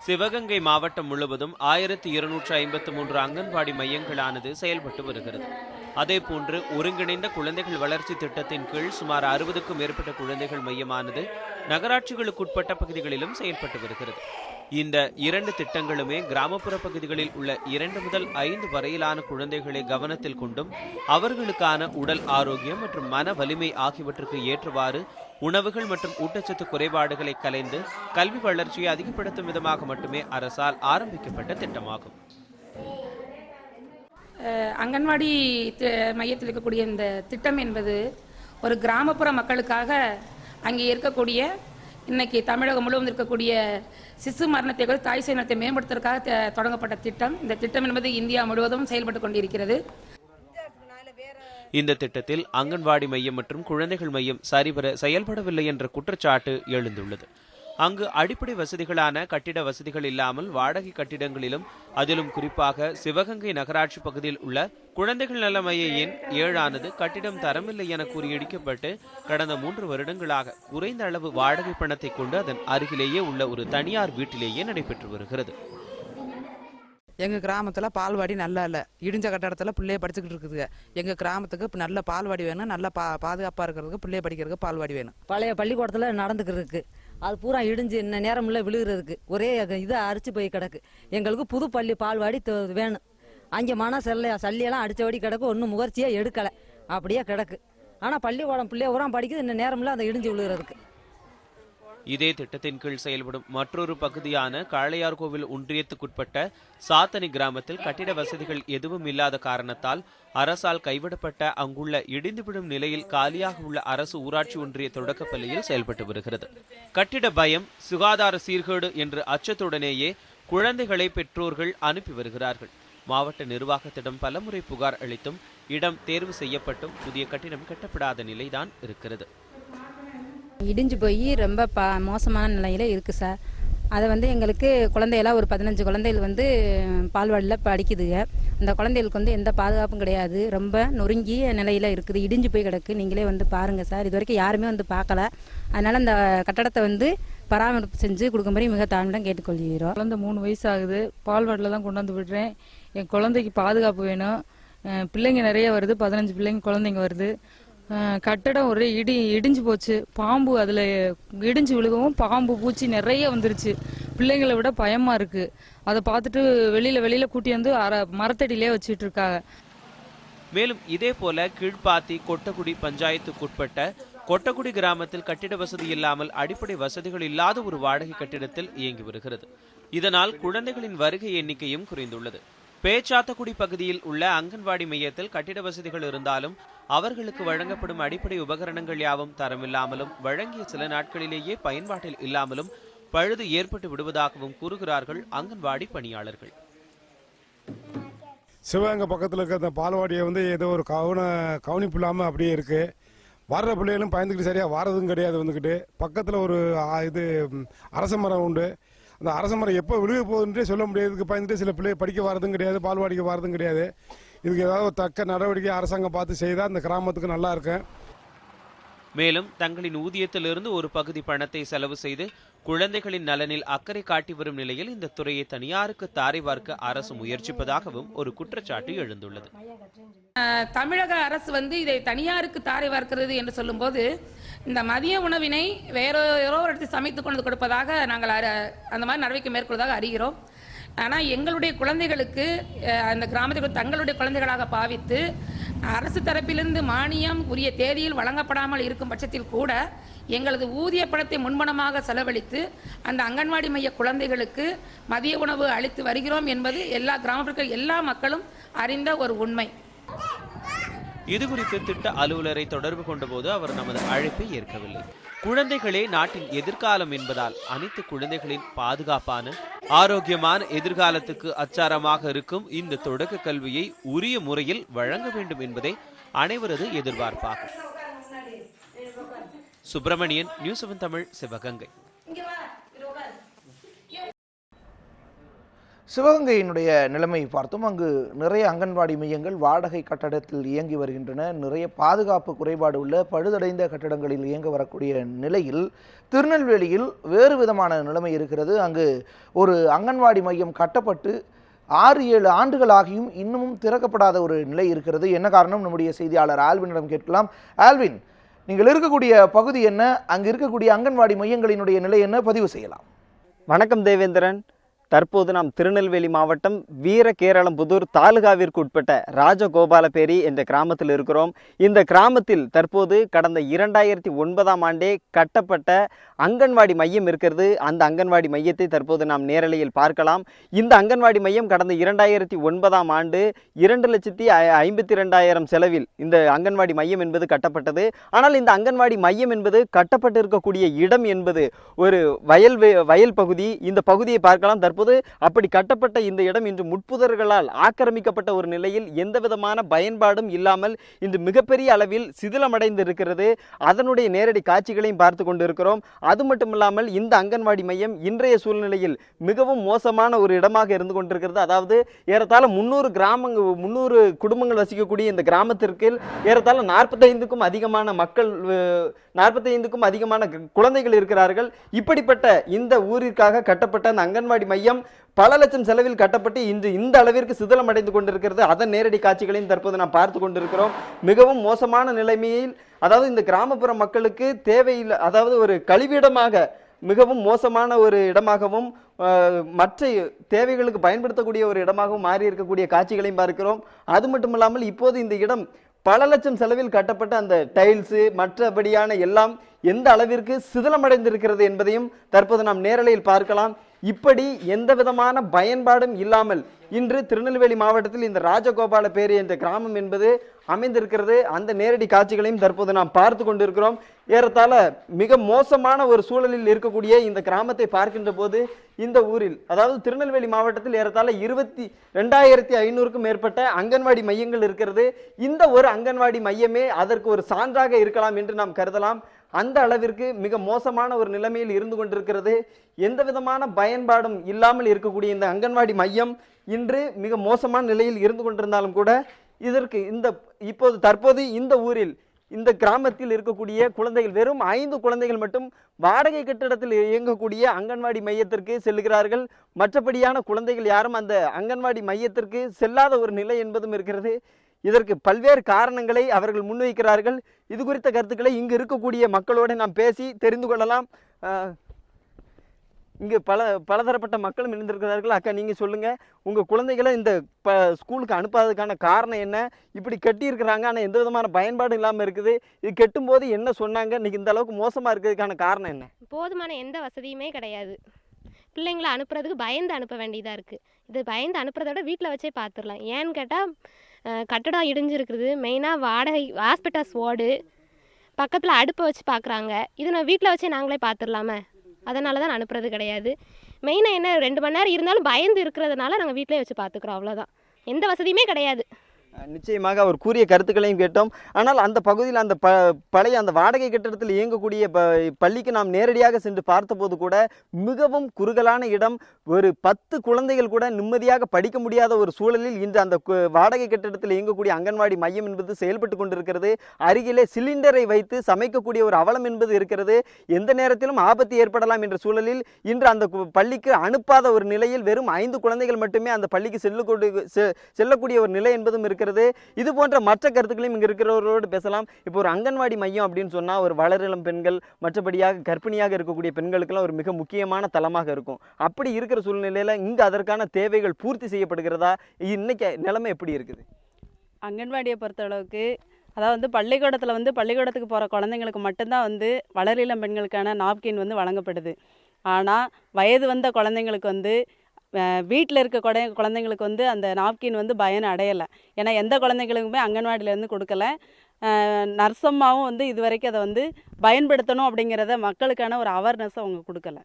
Speaker 8: சிவகங்கை மாவட்டம் முழுவதும் 1253 அங்கன்வாடி மையங்களானது செயல்பட்டு வருகிறது. அதேபோன்று ஒருங்கிணைந்த குழந்தைகள் வளர்ச்சி திட்டத்தின் கீழ் சுமார் 60க்கும் மேற்பட்ட குழந்தைகள் மையமானது நகராட்சிகளுக்குட்பட்ட பகுதிகளிலும் செயல்பட்டு வருகிறது. இந்த 2 திட்டங்களுமே கிராமப்புற பகுதிகளில் உள்ள 2 முதல் 5 வரையிலான குழந்தைகளை கவனத்தில் கொண்டும் அவர்களுக்கான உடல் ஆரோக்கியம் மற்றும் மன வலிமை ஆகியவற்றுக்கு ஏற்றவாறு உணவுகள் மற்றும் ஊட்டச்சத்து குறைபாடுகளை கலைந்து கல்வி வளர்ச்சியை அதிகப்படுத்தும் விதமாக மட்டுமே அரசால் ஆரம்பிக்கப்பட்ட திட்டமாகும்.
Speaker 9: அங்கன்வாடி மையத்தில் இருக்கக்கூடிய இந்த திட்டம் என்பது ஒரு கிராமப்புற மக்களுக்காக அங்கே இருக்கக்கூடிய இன்னைக்கு தமிழகம் முழுவதும் இருக்கக்கூடிய சிசு மரணத்தை தாய் சேமத்தை மேம்படுத்துவதற்காக தொடங்கப்பட்ட திட்டம். இந்த திட்டம் என்பது இந்தியா முழுவதும் செயல்பட்டு கொண்டிருக்கிறது.
Speaker 8: இந்த திட்டத்தில் அங்கன்வாடி மையம் மற்றும் குழந்தைகள் மையம் சரிவர செயல்படவில்லை என்ற குற்றச்சாட்டு எழுந்துள்ளது. அங்கு அடிப்படை வசதிகளான கட்டிட வசதிகள் இல்லாமல் வாடகை கட்டிடங்களிலும், அதிலும் குறிப்பாக சிவகங்கை நகராட்சி பகுதியில் உள்ள குழந்தைகள் நல மைய எண் 7 கட்டிடம் தரமில்லை என கூறி இடிக்கப்பட்டு கடந்த 3 வருடங்களாக குறைந்த அளவு வாடகை பணத்தை கொண்டு அதன் அருகிலேயே உள்ள ஒரு தனியார் வீட்டிலேயே நடைபெற்று வருகிறது.
Speaker 10: எங்கள் கிராமத்தில் பால்வாடி நல்லா இல்லை. இடிஞ்ச கட்டடத்தில் பிள்ளைய படிச்சுக்கிட்டு இருக்குதுங்க. எங்கள் கிராமத்துக்கு நல்ல பால்வாடி வேணும். நல்ல பாதுகாப்பாக இருக்கிறதுக்கு பிள்ளைய படிக்கிறதுக்கு பால்வாடி வேணும்.
Speaker 11: பழைய பள்ளிக்கூடத்தில் நடந்துக்கிறதுக்கு அது பூரா இடிஞ்சு இன்ன நேரமில்ல விழுகிறதுக்கு ஒரே இதை அரிச்சு போய் கிடக்கு. எங்களுக்கு புது பால்வாடி வேணும். அங்கே சல்லியெல்லாம் அடித்தபடி கிடக்கு. ஒன்றும் முயற்சியாக எடுக்கலை, அப்படியே கிடக்கு. ஆனால் பள்ளிக்கூடம் பிள்ளைய பூரா படிக்குது. இன்ன நேரமில்ல அதை இடிஞ்சு விழுகிறதுக்கு.
Speaker 8: இதே திட்டத்தின் கீழ் செயல்படும் மற்றொரு பகுதியான காளையார்கோவில் ஒன்றியத்துக்குட்பட்ட சாத்தனி கிராமத்தில் கட்டிட வசதிகள் எதுவும் இல்லாத காரணத்தால் அரசால் கைவிடப்பட்ட அங்குள்ள இடிந்துவிடும் நிலையில் காலியாக உள்ள அரசு ஊராட்சி ஒன்றிய தொடக்கப்பள்ளியில் செயல்பட்டு வருகிறது. கட்டிட பயம், சுகாதார சீர்கேடு என்று அச்சத்துடனேயே குழந்தைகளை பெற்றோர்கள் அனுப்பி வருகிறார்கள். மாவட்ட நிர்வாகத்திடம் பலமுறை புகார் அளித்தும் இடம் தேர்வு செய்யப்பட்டும் புதிய கட்டிடம் கட்டப்படாத நிலைதான் இருக்கிறது.
Speaker 9: இடிஞ்சு போய் ரொம்ப மோசமான நிலையில இருக்கு சார். அதை எங்களுக்கு குழந்தையெல்லாம் ஒரு 15 குழந்தைகள் பால்வாடியில் படிக்குதுங்க. அந்த குழந்தைகளுக்கு எந்த பாதுகாப்பும் கிடையாது. ரொம்ப நொறுங்கிய நிலையில இருக்குது. இடிஞ்சு போய் கிடக்கு. நீங்களே பாருங்க சார். இது வரைக்கும் யாருமே பார்க்கல. அதனால இந்த கட்டடத்தை பராமரிப்பு செஞ்சு கொடுக்கும்படி மிக தாழ்மையிடம் கேட்டுக்கொள்கிறோம்.
Speaker 12: குழந்தை 3 வயசு ஆகுது. பால்வாடியில் தான் கொண்டு வந்து விடுறேன். என் குழந்தைக்கு பாதுகாப்பு வேணும். பிள்ளைங்க நிறைய வருது. 15 பிள்ளைங்க குழந்தைங்க வருது. கட்டடம் ஒரே இடிஞ்சு போச்சு. பாம்பு அதில் இடிஞ்சு விழுகவும் பாம்பு பூச்சி நிறைய வந்துருச்சு. பிள்ளைங்களை விட பயமா இருக்கு. அதை பார்த்துட்டு வெளியில கூட்டி மரத்தடியிலே வச்சுட்டு இருக்காங்க.
Speaker 8: மேலும் இதே போல கீழ்பாத்தி கொட்டக்குடி பஞ்சாயத்துக்குட்பட்ட கொட்டக்குடி கிராமத்தில் கட்டிட வசதி இல்லாமல் அடிப்படை வசதிகள் இல்லாத ஒரு வாடகை கட்டிடத்தில் இயங்கி வருகிறது. இதனால் குழந்தைகளின் வருகை எண்ணிக்கையும் குறைந்துள்ளது. பேச்சாத்தக்குடி பகுதியில் உள்ள அங்கன்வாடி மையத்தில் கட்டிட வசதிகள் இருந்தாலும் அவர்களுக்கு வழங்கப்படும் அடிப்படை உபகரணங்கள் யாவும் தரமில்லாமலும் வழங்கிய சில நாட்களிலேயே பயன்பாட்டில் இல்லாமலும் பழுது ஏற்பட்டு விடுவதாகவும் கூறுகிறார்கள் அங்கன்வாடி பணியாளர்கள்.
Speaker 13: சிவகங்கை பக்கத்தில் இருக்க அந்த பால்வாடியை ஏதோ ஒரு கவனிப்பு இல்லாமல் அப்படியே இருக்கு. வர்ற பிள்ளைகளும் பயந்துக்கிட்டு சரியாக வாரதும் கிடையாது. பக்கத்தில் ஒரு அரச மரம் உண்டு. அந்த அரச மரம் எப்போ விழுக போகுதுன்றே சொல்ல முடியாதுக்கு பயந்துட்டு சில பிள்ளை படிக்க வரதும் கிடையாது, பால்வாடிக்கு வரதும் கிடையாது. இதுக்கு ஏதாவது தக்க நடவடிக்கை அரசாங்கம் பார்த்து செய்தால் இந்த கிராமத்துக்கு நல்லா இருக்கும்.
Speaker 8: மேலும் தங்களின் ஊதியத்திலிருந்து ஒரு பகுதி பணத்தை செலவு செய்து குழந்தைகளின் நலனில் அக்கறை காட்டி வரும் நிலையில் இந்த துறையை தனியாருக்கு தாரை பார்க்க அரசு முயற்சிப்பதாகவும் ஒரு குற்றச்சாட்டு எழுந்துள்ளது.
Speaker 14: தமிழக அரசு இதை தனியாருக்கு தாரை பார்க்கிறது என்று சொல்லும்போது இந்த மதிய உணவினை வேறோ ஒரு இடத்தில் சமைத்து கொண்டு கொடுப்பதாக நாங்கள் அந்த மாதிரி நடவடிக்கை மேற்கொள்வதாக அறிகிறோம். ஆனால் எங்களுடைய குழந்தைகளுக்கு அந்த கிராமத்தில் தங்களுடைய குழந்தைகளாக பாவித்து அரசு தரப்பிலிருந்து மானியம் உரிய தேதியில் வழங்கப்படாமல் இருக்கும் பட்சத்தில் கூட எங்களது ஊதிய பணத்தை முன்பணமாக செலவழித்து அந்த அங்கன்வாடி மைய குழந்தைகளுக்கு மதிய உணவு அளித்து வருகிறோம் என்பது எல்லா கிராமப்புற எல்லா மக்களும் அறிந்த ஒரு உண்மை.
Speaker 8: இதுகுறித்து திட்ட அலுவலரை தொடர்பு கொண்டபோது அவர் நமது அழைப்பை ஏற்கவில்லை. குழந்தைகளே நாட்டின் எதிர்காலம் என்பதால் அனைத்து குழந்தைகளின் பாதுகாப்பான ஆரோக்கியமான எதிர்காலத்துக்கு அச்சாரமாக இருக்கும் இந்த தொடக்க கல்வியை உரிய முறையில் வழங்க வேண்டும் என்பதே அனைவரது எதிர்பார்ப்பாகும். சுப்பிரமணியன், நியூஸ் 7 தமிழ், சிவகங்கை.
Speaker 1: சிவகங்கையினுடைய நிலைமை பார்த்தோம். அங்கு நிறைய அங்கன்வாடி மையங்கள் வாடகை கட்டடத்தில் இயங்கி வருகின்றன. நிறைய பாதுகாப்பு குறைபாடு உள்ள பழுதடைந்த கட்டடங்களில் இயங்க வரக்கூடிய நிலையில் திருநெல்வேலியில் வேறு விதமான நிலைமை இருக்கிறது. அங்கு ஒரு அங்கன்வாடி மையம் கட்டப்பட்டு 6-7 ஆண்டுகள் ஆகியும் இன்னமும் திறக்கப்படாத ஒரு நிலை இருக்கிறது. என்ன காரணம்? நம்முடைய செய்தியாளர் ஆல்வினிடம் கேட்கலாம். ஆல்வின், நீங்கள் இருக்கக்கூடிய பகுதி என்ன? அங்கு இருக்கக்கூடிய அங்கன்வாடி மையங்களினுடைய நிலை என்ன? பதிவு செய்யலாம்.
Speaker 15: வணக்கம் தேவேந்திரன். தற்போது நாம் திருநெல்வேலி மாவட்டம் வீரகேரளம்புதூர் தாலுகாவிற்கு உட்பட்ட ராஜகோபாலபேரி என்ற கிராமத்தில் இருக்கிறோம். இந்த கிராமத்தில் தற்போது கடந்த 2009ஆம் ஆண்டே கட்டப்பட்ட அங்கன்வாடி மையம் இருக்கிறது. அந்த அங்கன்வாடி மையத்தை தற்போது நாம் நேரலையில் பார்க்கலாம். இந்த அங்கன்வாடி மையம் கடந்த 2009ஆம் ஆண்டு 2,52,000 செலவில் இந்த அங்கன்வாடி மையம் என்பது கட்டப்பட்டது. ஆனால் இந்த அங்கன்வாடி மையம் என்பது கட்டப்பட்டிருக்கக்கூடிய இடம் என்பது ஒரு வயல் பகுதி. இந்த பகுதியை பார்க்கலாம். தற்போது அப்படி கட்டப்பட்ட இந்த இடம் இன்று முட்புதர்களால் ஆக்கிரமிக்கப்பட்ட ஒரு நிலையில் எந்த விதமான பயன்பாடும் இல்லாமல் இன்று மிகப்பெரிய அளவில் சிதிலமடைந்து இருக்கிறது. அதனுடைய நேரடி காட்சிகளையும் பார்த்து கொண்டிருக்கிறோம். அது மட்டுமில்லாமல் இந்த அங்கன்வாடி மையம் இன்றைய சூழ்நிலையில் மிகவும் மோசமான ஒரு இடமாக இருந்து கொண்டிருக்கிறது. அதாவது ஏறத்தாழ 300 குடும்பங்கள் வசிக்கக்கூடிய இந்த கிராமத்திற்கு ஏறத்தாழ 45க்கும் அதிகமான மக்கள் 45க்கும் அதிகமான குழந்தைகள் இருக்கிறார்கள். இப்படிப்பட்ட இந்த ஊரிற்காக கட்டப்பட்ட அந்த அங்கன்வாடி மையம் பல லட்சம் செலவில் கட்டப்பட்டு இன்று இந்த அளவிற்கு சிதிலம் அடைந்து கொண்டிருக்கிறது. அதன் நேரடி காட்சிகளையும் தற்போது நாம் பார்த்து கொண்டிருக்கிறோம். மிகவும் மோசமான நிலைமையில், அதாவது இந்த கிராமப்புற மக்களுக்கு தேவையில்லை, அதாவது ஒரு கழிவிடமாக மிகவும் மோசமான ஒரு இடமாகவும் மற்ற தேவைகளுக்கு பயன்படுத்தக்கூடிய ஒரு இடமாகவும் மாறி இருக்கக்கூடிய காட்சிகளையும் பார்க்கிறோம். அது மட்டுமில்லாமல் இப்போது இந்த இடம் பல லட்சம் செலவில் கட்டப்பட்ட அந்த டைல்ஸு மற்றபடியான எல்லாம் எந்த அளவிற்கு சிதிலமடைந்திருக்கிறது என்பதையும் தற்போது நாம் நேரலையில் பார்க்கலாம். இப்படி எந்த விதமான பயன்பாடும் இல்லாமல் இன்று திருநெல்வேலி மாவட்டத்தில் இந்த ராஜகோபாலபேரி என்ற கிராமம் என்பது அமைந்திருக்கிறது. அந்த நேரடி காட்சிகளையும் தற்போது நாம் பார்த்து கொண்டிருக்கிறோம். ஏறத்தாழ மிக மோசமான ஒரு சூழலில் இருக்கக்கூடிய இந்த கிராமத்தை பார்க்கின்ற போது இந்த ஊரில், அதாவது திருநெல்வேலி மாவட்டத்தில் ஏறத்தாழ 22,500க்கும் மேற்பட்ட அங்கன்வாடி மையங்கள் இருக்கிறது. இந்த ஒரு அங்கன்வாடி மையமே அதற்கு ஒரு சான்றாக இருக்கலாம் என்று நாம் கருதலாம். அந்த அளவிற்கு மிக மோசமான ஒரு நிலைமையில் இருந்து கொண்டிருக்கிறது. எந்த விதமான பயன்பாடும் இல்லாமல் இருக்கக்கூடிய இந்த அங்கன்வாடி மையம் இன்று மிக மோசமான நிலையில் இருந்து கொண்டிருந்தாலும் கூட இதற்கு தற்போது இந்த ஊரில் இந்த கிராமத்தில் இருக்கக்கூடிய குழந்தைகள் வெறும் 5 குழந்தைகள் மட்டும் வாடகை கட்டிடத்தில் இயங்கக்கூடிய அங்கன்வாடி மையத்திற்கு செல்லுகிறார்கள். மற்றபடியான குழந்தைகள் யாரும் அந்த அங்கன்வாடி மையத்திற்கு செல்லாத ஒரு நிலை என்பதும் இருக்கிறது. இதற்கு பல்வேறு காரணங்களை அவர்கள் முன்வைக்கிறார்கள். இது குறித்த கருத்துக்களை இங்கு இருக்கக்கூடிய மக்களோடு நாம் பேசி தெரிந்து கொள்ளலாம். இங்கு பலதரப்பட்ட மக்களும் இணைந்திருக்கிறார்கள். அக்கா, நீங்கள் சொல்லுங்கள், உங்கள் குழந்தைகளை இந்த ஸ்கூலுக்கு அனுப்பாததுக்கான காரணம் என்ன? இப்படி கட்டியிருக்கிறாங்க, ஆனால் எந்த விதமான பயன்பாடும் இல்லாமல் இருக்குது. இது கெட்டும்போது என்ன சொன்னாங்க? இன்றைக்கி இந்த அளவுக்கு மோசமாக இருக்கிறதுக்கான காரணம் என்ன?
Speaker 16: போதுமான எந்த வசதியுமே கிடையாது. பிள்ளைங்களை அனுப்புறதுக்கு பயந்து அனுப்ப வேண்டியதாக இருக்குது. இது பயந்து அனுப்புறதோட வீட்டில் வச்சே பார்த்துடலாம். ஏன்னு கேட்டால் கட்டடம் இடிஞ்சிருக்குது. மெயினாக வாடகை ஹாஸ்பிட்டல்ஸ் ஓடு பக்கத்தில் அடுப்பை வச்சு பார்க்குறாங்க. இது நான் வீட்டில் வச்சே நாங்களே பார்த்துடலாமே. அதனால தான் அனுப்புறது கிடையாது. மெயினாக என்ன 2 மணி நேரம் இருந்தாலும் பயந்து இருக்கிறதுனால நாங்கள் வீட்டிலே வச்சு பார்த்துக்குறோம். அவ்வளோதான். எந்த வசதியுமே கிடையாது.
Speaker 15: நிச்சயமாக அவர் கூறிய கருத்துக்களையும் கேட்டோம். ஆனால் அந்த பகுதியில் அந்த பழைய அந்த வாடகை கட்டடத்தில் இயங்கக்கூடிய பள்ளிக்கு நாம் நேரடியாக சென்று பார்த்தபோது கூட மிகவும் குறுகலான இடம். ஒரு 10 குழந்தைகள் கூட நிம்மதியாக படிக்க முடியாத ஒரு சூழலில் இன்று அந்த வாடகை கட்டடத்தில் இயங்கக்கூடிய அங்கன்வாடி மையம் என்பது செயல்பட்டு கொண்டிருக்கிறது. அருகிலே சிலிண்டரை வைத்து சமைக்கக்கூடிய ஒரு அவலம் என்பது இருக்கிறது. எந்த நேரத்திலும் ஆபத்து ஏற்படலாம் என்ற சூழலில் இன்று அந்த பள்ளிக்கு அனுப்பாத ஒரு நிலையில் வெறும் 5 குழந்தைகள் மட்டுமே அந்த பள்ளிக்கு செல்லக்கூடிய ஒரு நிலை என்பதும் இருக்கிறது. இது போன்ற மற்ற கருத்துக்களையும் இங்க இருக்கிறவர்களோடு பேசலாம். இப்போ ஒரு அங்கன்வாடி மையம் அப்படின்னு சொன்னா ஒரு வளரிளம் பெண்கள், மற்றபடியாக கர்ப்பிணியாக இருக்கக்கூடிய பெண்களுக்கெல்லாம் ஒரு மிக முக்கியமான தளமாக இருக்கும். அப்படி இருக்கிற சூழ்நிலையில இங்க அதற்கான தேவைகள் பூர்த்தி செய்யப்படுகிறதா? இன்னைக்கு நிலைமை எப்படி இருக்குது?
Speaker 17: அங்கன்வாடியை பொறுத்தளவுக்கு அதாவது பள்ளிக்கூடத்துக்கு போகிற குழந்தைங்களுக்கு மட்டும்தான் வளரிளம் பெண்களுக்கான நாப்கின் வழங்கப்படுது. ஆனால் வயது வந்த குழந்தைங்களுக்கு வீட்டில் இருக்க குழந்தைங்களுக்கு அந்த நாப்கின் பயன் அடையலை. ஏன்னா எந்த குழந்தைங்களுக்குமே அங்கன்வாடியிலேருந்து கொடுக்கல. நர்சம்மாவும் இது வரைக்கும் அதை பயன்படுத்தணும் அப்படிங்கிறத மக்களுக்கான ஒரு அவேர்னஸை அவங்க கொடுக்கல.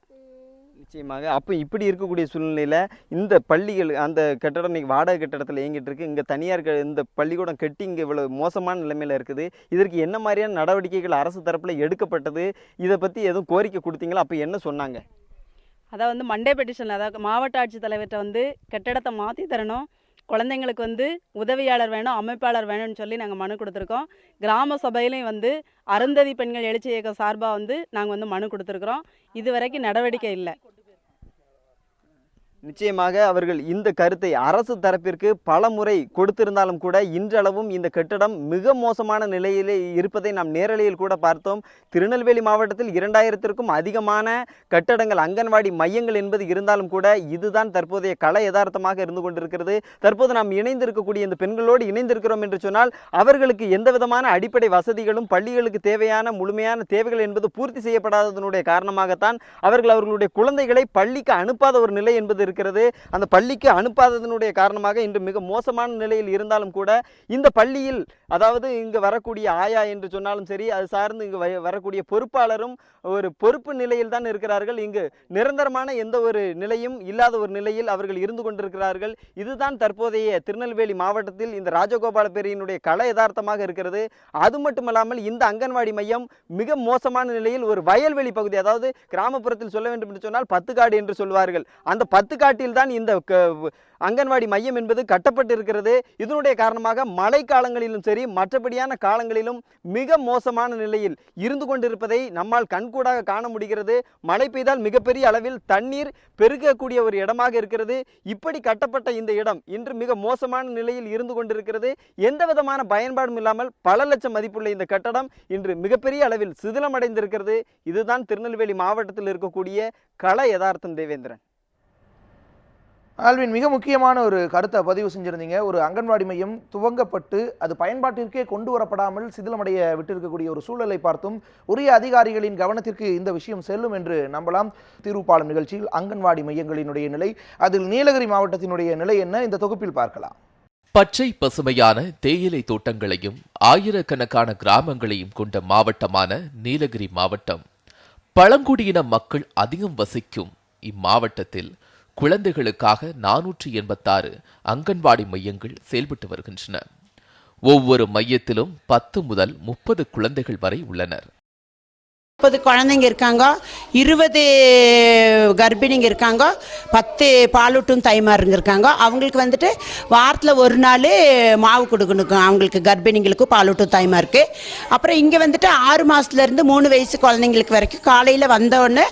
Speaker 15: நிச்சயமாக. அப்போ இப்படி இருக்கக்கூடிய சூழ்நிலையில் இந்த பள்ளிகள் அந்த கட்டடம் இன்னைக்கு வாடகை கட்டடத்தில் இயங்கிட்டு இருக்கு. இங்கே தனியார் இந்த பள்ளிக்கூடம் கட்டி இங்கே இவ்வளோ மோசமான நிலைமையில் இருக்குது. இதற்கு என்ன மாதிரியான நடவடிக்கைகள் அரசு தரப்பில் எடுக்கப்பட்டது? இதை பற்றி எதுவும் கோரிக்கை கொடுத்தீங்களா? அப்போ என்ன சொன்னாங்க?
Speaker 17: அதாவது மண்டே பெட்டிஷனில் அதாவது மாவட்ட ஆட்சித்தலைவர்கிட்ட கட்டடத்தை மாற்றி தரணும், குழந்தைங்களுக்கு உதவியாளர் வேணும், அமைப்பாளர் வேணும்னு சொல்லி நாங்கள் மனு கொடுத்துருக்கோம். கிராம சபையிலையும் அருந்ததி பெண்கள் எழுச்சி இயக்கம் சார்பாக நாங்கள் மனு கொடுத்துருக்குறோம். இது வரைக்கும் நடவடிக்கை இல்லை.
Speaker 15: நிச்சயமாக அவர்கள் இந்த கருத்தை அரசு தரப்பிற்கு பல முறை கொடுத்திருந்தாலும் கூட இன்றளவும் இந்த கட்டடம் மிக மோசமான நிலையிலே இருப்பதை நாம் நேரலையில் கூட பார்த்தோம். திருநெல்வேலி மாவட்டத்தில் 2000க்கும் அதிகமான கட்டடங்கள் அங்கன்வாடி மையங்கள் என்பது இருந்தாலும் கூட இதுதான் தற்போதைய கள யதார்த்தமாக இருந்து கொண்டிருக்கிறது. தற்போது நாம் இணைந்திருக்கக்கூடிய இந்த பெண்களோடு இணைந்திருக்கிறோம் என்று சொன்னால் அவர்களுக்கு எந்த விதமான அடிப்படை வசதிகளும் பள்ளிகளுக்கு தேவையான முழுமையான தேவைகள் என்பது பூர்த்தி செய்யப்படாததனுடைய காரணமாகத்தான் அவர்களுடைய குழந்தைகளை பள்ளிக்கு அனுப்பாத ஒரு நிலை என்பது இருக்கிறது. அந்த பள்ளிக்கு அனுப்பாததனுடைய காரணமாக இன்று மிக மோசமான நிலையில் இருந்தாலும் கூட இந்த பள்ளியில் அதாவது இங்கு வரக்கூடிய ஆயா என்று சொன்னாலும் சரி, அது சார்ந்து இங்கு வரக்கூடிய பொறுப்பாளரும் ஒரு பொறுப்பு நிலையில் தான் இருக்கிறார்கள். இங்கு நிரந்தரமான எந்த ஒரு நிலையும் இல்லாத ஒரு நிலையில் அவர்கள் இருந்து கொண்டிருக்கிறார்கள். இதுதான் தற்போதைய திருநெல்வேலி மாவட்டத்தில் இந்த ராஜகோபாலபேரியினுடைய கள யதார்த்தமாக இருக்கிறது. அது மட்டுமல்லாமல் இந்த அங்கன்வாடி மையம் மிக மோசமான நிலையில் ஒரு வயல்வெளி பகுதி, அதாவது கிராமப்புறத்தில் சொல்ல வேண்டும் என்று சொன்னால் 10 காடு என்று சொல்வார்கள். அந்த 10 காட்டில் தான் இந்த அங்கன்வாடி மையம் என்பது கட்டப்பட்டிருக்கிறது. இதனுடைய காரணமாக மழை காலங்களிலும் சரி மற்றபடியான காலங்களிலும் மிக மோசமான நிலையில் இருந்து கொண்டிருப்பதை நம்மால் கண்கூடாக காண முடிகிறது. மழை பெய்தால் மிகப்பெரிய அளவில் தண்ணீர் பெருகக்கூடிய ஒரு இடமாக இருக்கிறது. இப்படி கட்டப்பட்ட இந்த இடம் இன்று மிக மோசமான நிலையில் இருந்து கொண்டிருக்கிறது. எந்த விதமான பயன்பாடும் இல்லாமல் பல லட்சம் மதிப்புள்ள இந்த கட்டடம் இன்று மிகப்பெரிய அளவில் சிதிலமடைந்திருக்கிறது. இதுதான் திருநெல்வேலி மாவட்டத்தில் இருக்கக்கூடிய கள யதார்த்தம். தேவேந்திரன்.
Speaker 1: ஆல்வின், மிக முக்கியமான ஒரு கருத்தை பதிவு செஞ்சிருந்தீங்க. ஒரு அங்கன்வாடி மையம் துவங்கப்பட்டு அது பயன்பாட்டிற்கே கொண்டு வரப்படாமல் சிதிலமடைய விட்டிருக்கக்கூடிய ஒரு சூழலை பார்த்தும் உரிய அதிகாரிகளின் கவனத்திற்கு இந்த விஷயம் செல்லும் என்று நம்பலாம். தீர்வுப்பாலம் நிகழ்ச்சியில் அங்கன்வாடி மையங்களினுடைய நிலை, அதில் நீலகிரி மாவட்டத்தினுடைய நிலை என்ன, இந்த தொகுப்பில் பார்க்கலாம்.
Speaker 18: பச்சை பசுமையான தேயிலை தோட்டங்களையும் ஆயிரக்கணக்கான கிராமங்களையும் கொண்ட மாவட்டமான நீலகிரி மாவட்டம். பழங்குடியின மக்கள் அதிகம் வசிக்கும் இம்மாவட்டத்தில் குழந்தைகளுக்காக 486 அங்கன்வாடி மையங்கள் செயல்பட்டு வருகின்றன. ஒவ்வொரு மையத்திலும் 10 முதல் 30 குழந்தைகள் வரை உள்ளனர்.
Speaker 19: 30 குழந்தைங்க இருக்காங்க, 20 கர்ப்பிணிங்க இருக்காங்க, 10 பாலூட்டும் தாய்மாருங்க இருக்காங்க. அவங்களுக்கு வாரத்தில் ஒரு நாள் மாவு கொடுக்கணும் அவங்களுக்கு, கர்ப்பிணிங்களுக்கும் பாலூட்டும் தாய்மாருக்கு. அப்புறம் இங்கே 6 மாதத்துலேருந்து 3 வயசு குழந்தைங்களுக்கு வரைக்கும் காலையில் வந்தோடனே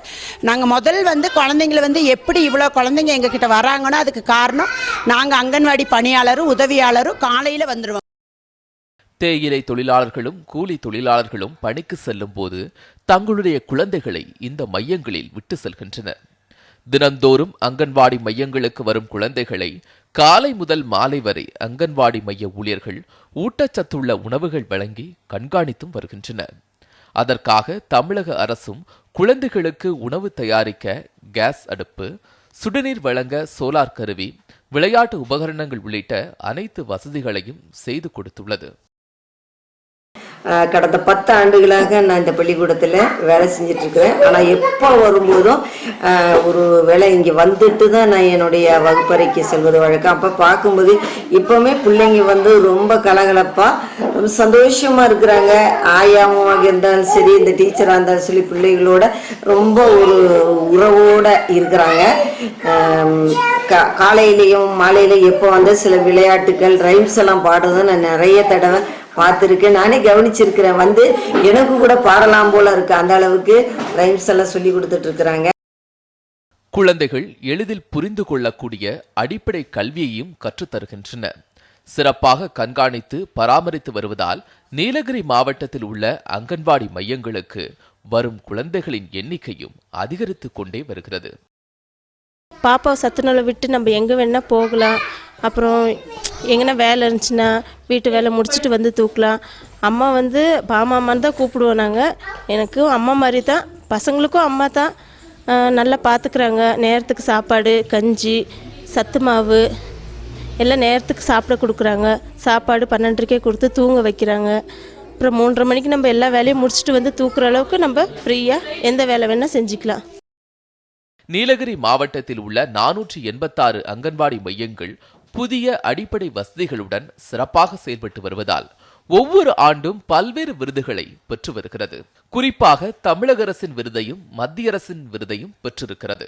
Speaker 19: நாங்கள் குழந்தைங்களை எப்படி இவ்வளோ குழந்தைங்க எங்ககிட்ட வராங்கன்னா அதுக்கு காரணம் நாங்கள் அங்கன்வாடி பணியாளரும் உதவியாளரும் காலையில் வந்துடுவோம்.
Speaker 18: தேயிலை தொழிலாளர்களும் கூலி தொழிலாளர்களும் பணிக்கு செல்லும் போது தங்களுடைய குழந்தைகளை இந்த மையங்களில் விட்டு செல்கின்றனர். தினந்தோறும் அங்கன்வாடி மையங்களுக்கு வரும் குழந்தைகளை காலை முதல் மாலை வரை அங்கன்வாடி மைய ஊழியர்கள் ஊட்டச்சத்துள்ள உணவுகள் வழங்கி கண்காணித்தும் வருகின்றனர். அதற்காக தமிழக அரசும் குழந்தைகளுக்கு உணவு தயாரிக்க கேஸ் அடுப்பு, சுடுநீர் வழங்க சோலார் கருவி, விளையாட்டு உபகரணங்கள் உள்ளிட்ட அனைத்து வசதிகளையும் செய்து கொடுத்துள்ளது.
Speaker 20: கடந்த 10 ஆண்டுகளாக நான் இந்த பள்ளிக்கூடத்தில் வேலை செஞ்சிட்ருக்கிறேன். ஆனால் எப்போ வரும்போதும் ஒரு வேலை இங்கே வந்துட்டு தான் நான் என்னுடைய வகுப்பறைக்கு செல்வது வழக்கம். அப்போ பார்க்கும்போது இப்போவுமே பிள்ளைங்க வந்து ரொம்ப கலகலப்பாக ரொம்ப சந்தோஷமாக இருக்கிறாங்க. ஆயாமாக இருந்தாலும் சரி, இந்த டீச்சராக இருந்தாலும் சரி, பிள்ளைகளோட ரொம்ப ஒரு உறவோடு இருக்கிறாங்க. காலையிலையும் மாலையிலையும் எப்போ வந்து சில விளையாட்டுகள் ரைம்ஸ் எல்லாம் பாடுறதை நான் நிறைய தடவை பார்த்துருக்கேன். நானே கவனிச்சிருக்கிறேன். வந்து எனக்கு கூட பாடலாம் போல இருக்கு. அந்த அளவுக்கு ரைம்ஸ் எல்லாம் சொல்லி கொடுத்துட்டு இருக்கிறாங்க.
Speaker 18: குழந்தைகள் எளிதில் புரிந்து கொள்ளக்கூடிய அடிப்படை கல்வியையும் கற்றுத்தருகின்றன. சிறப்பாக கண்காணித்து பராமரித்து வருவதால் நீலகிரி மாவட்டத்தில் உள்ள அங்கன்வாடி மையங்களுக்கு வரும் குழந்தைகளின் எண்ணிக்கையும் அதிகரித்து கொண்டே வருகிறது.
Speaker 21: பாப்பாவை சத்துணவில் விட்டு நம்ம எங்கே வேணால் போகலாம். அப்புறம் எங்கன்னா வேலை இருந்துச்சுன்னா வீட்டு வேலை முடிச்சுட்டு வந்து தூக்கலாம். அம்மா வந்து பாமாமான்னு தான் கூப்பிடுவோம் நாங்கள். எனக்கும் அம்மா மாதிரி தான், பசங்களுக்கும் அம்மா தான். நல்லா பார்த்துக்குறாங்க. நேரத்துக்கு சாப்பாடு, கஞ்சி, சத்து மாவு எல்லாம் நேரத்துக்கு சாப்பிட கொடுக்குறாங்க. சாப்பாடு 12:30 கொடுத்து தூங்க வைக்கிறாங்க. அப்புறம் 3:30 மணிக்கு நம்ம எல்லா வேலையும் முடிச்சுட்டு வந்து தூக்குற அளவுக்கு நம்ம ஃப்ரீயாக எந்த வேலை வேணால் செஞ்சுக்கலாம்.
Speaker 18: நீலகிரி மாவட்டத்தில் உள்ள 486 அங்கன்வாடி மையங்கள் புதிய அடிப்படை வசதிகளுடன் சிறப்பாக செயல்பட்டு வருவதால் ஒவ்வொரு ஆண்டும் பல்வேறு விருதுகளை பெற்று வருகிறது. குறிப்பாக தமிழக அரசின் விருதையும் மத்திய அரசின் விருதையும் பெற்றிருக்கிறது.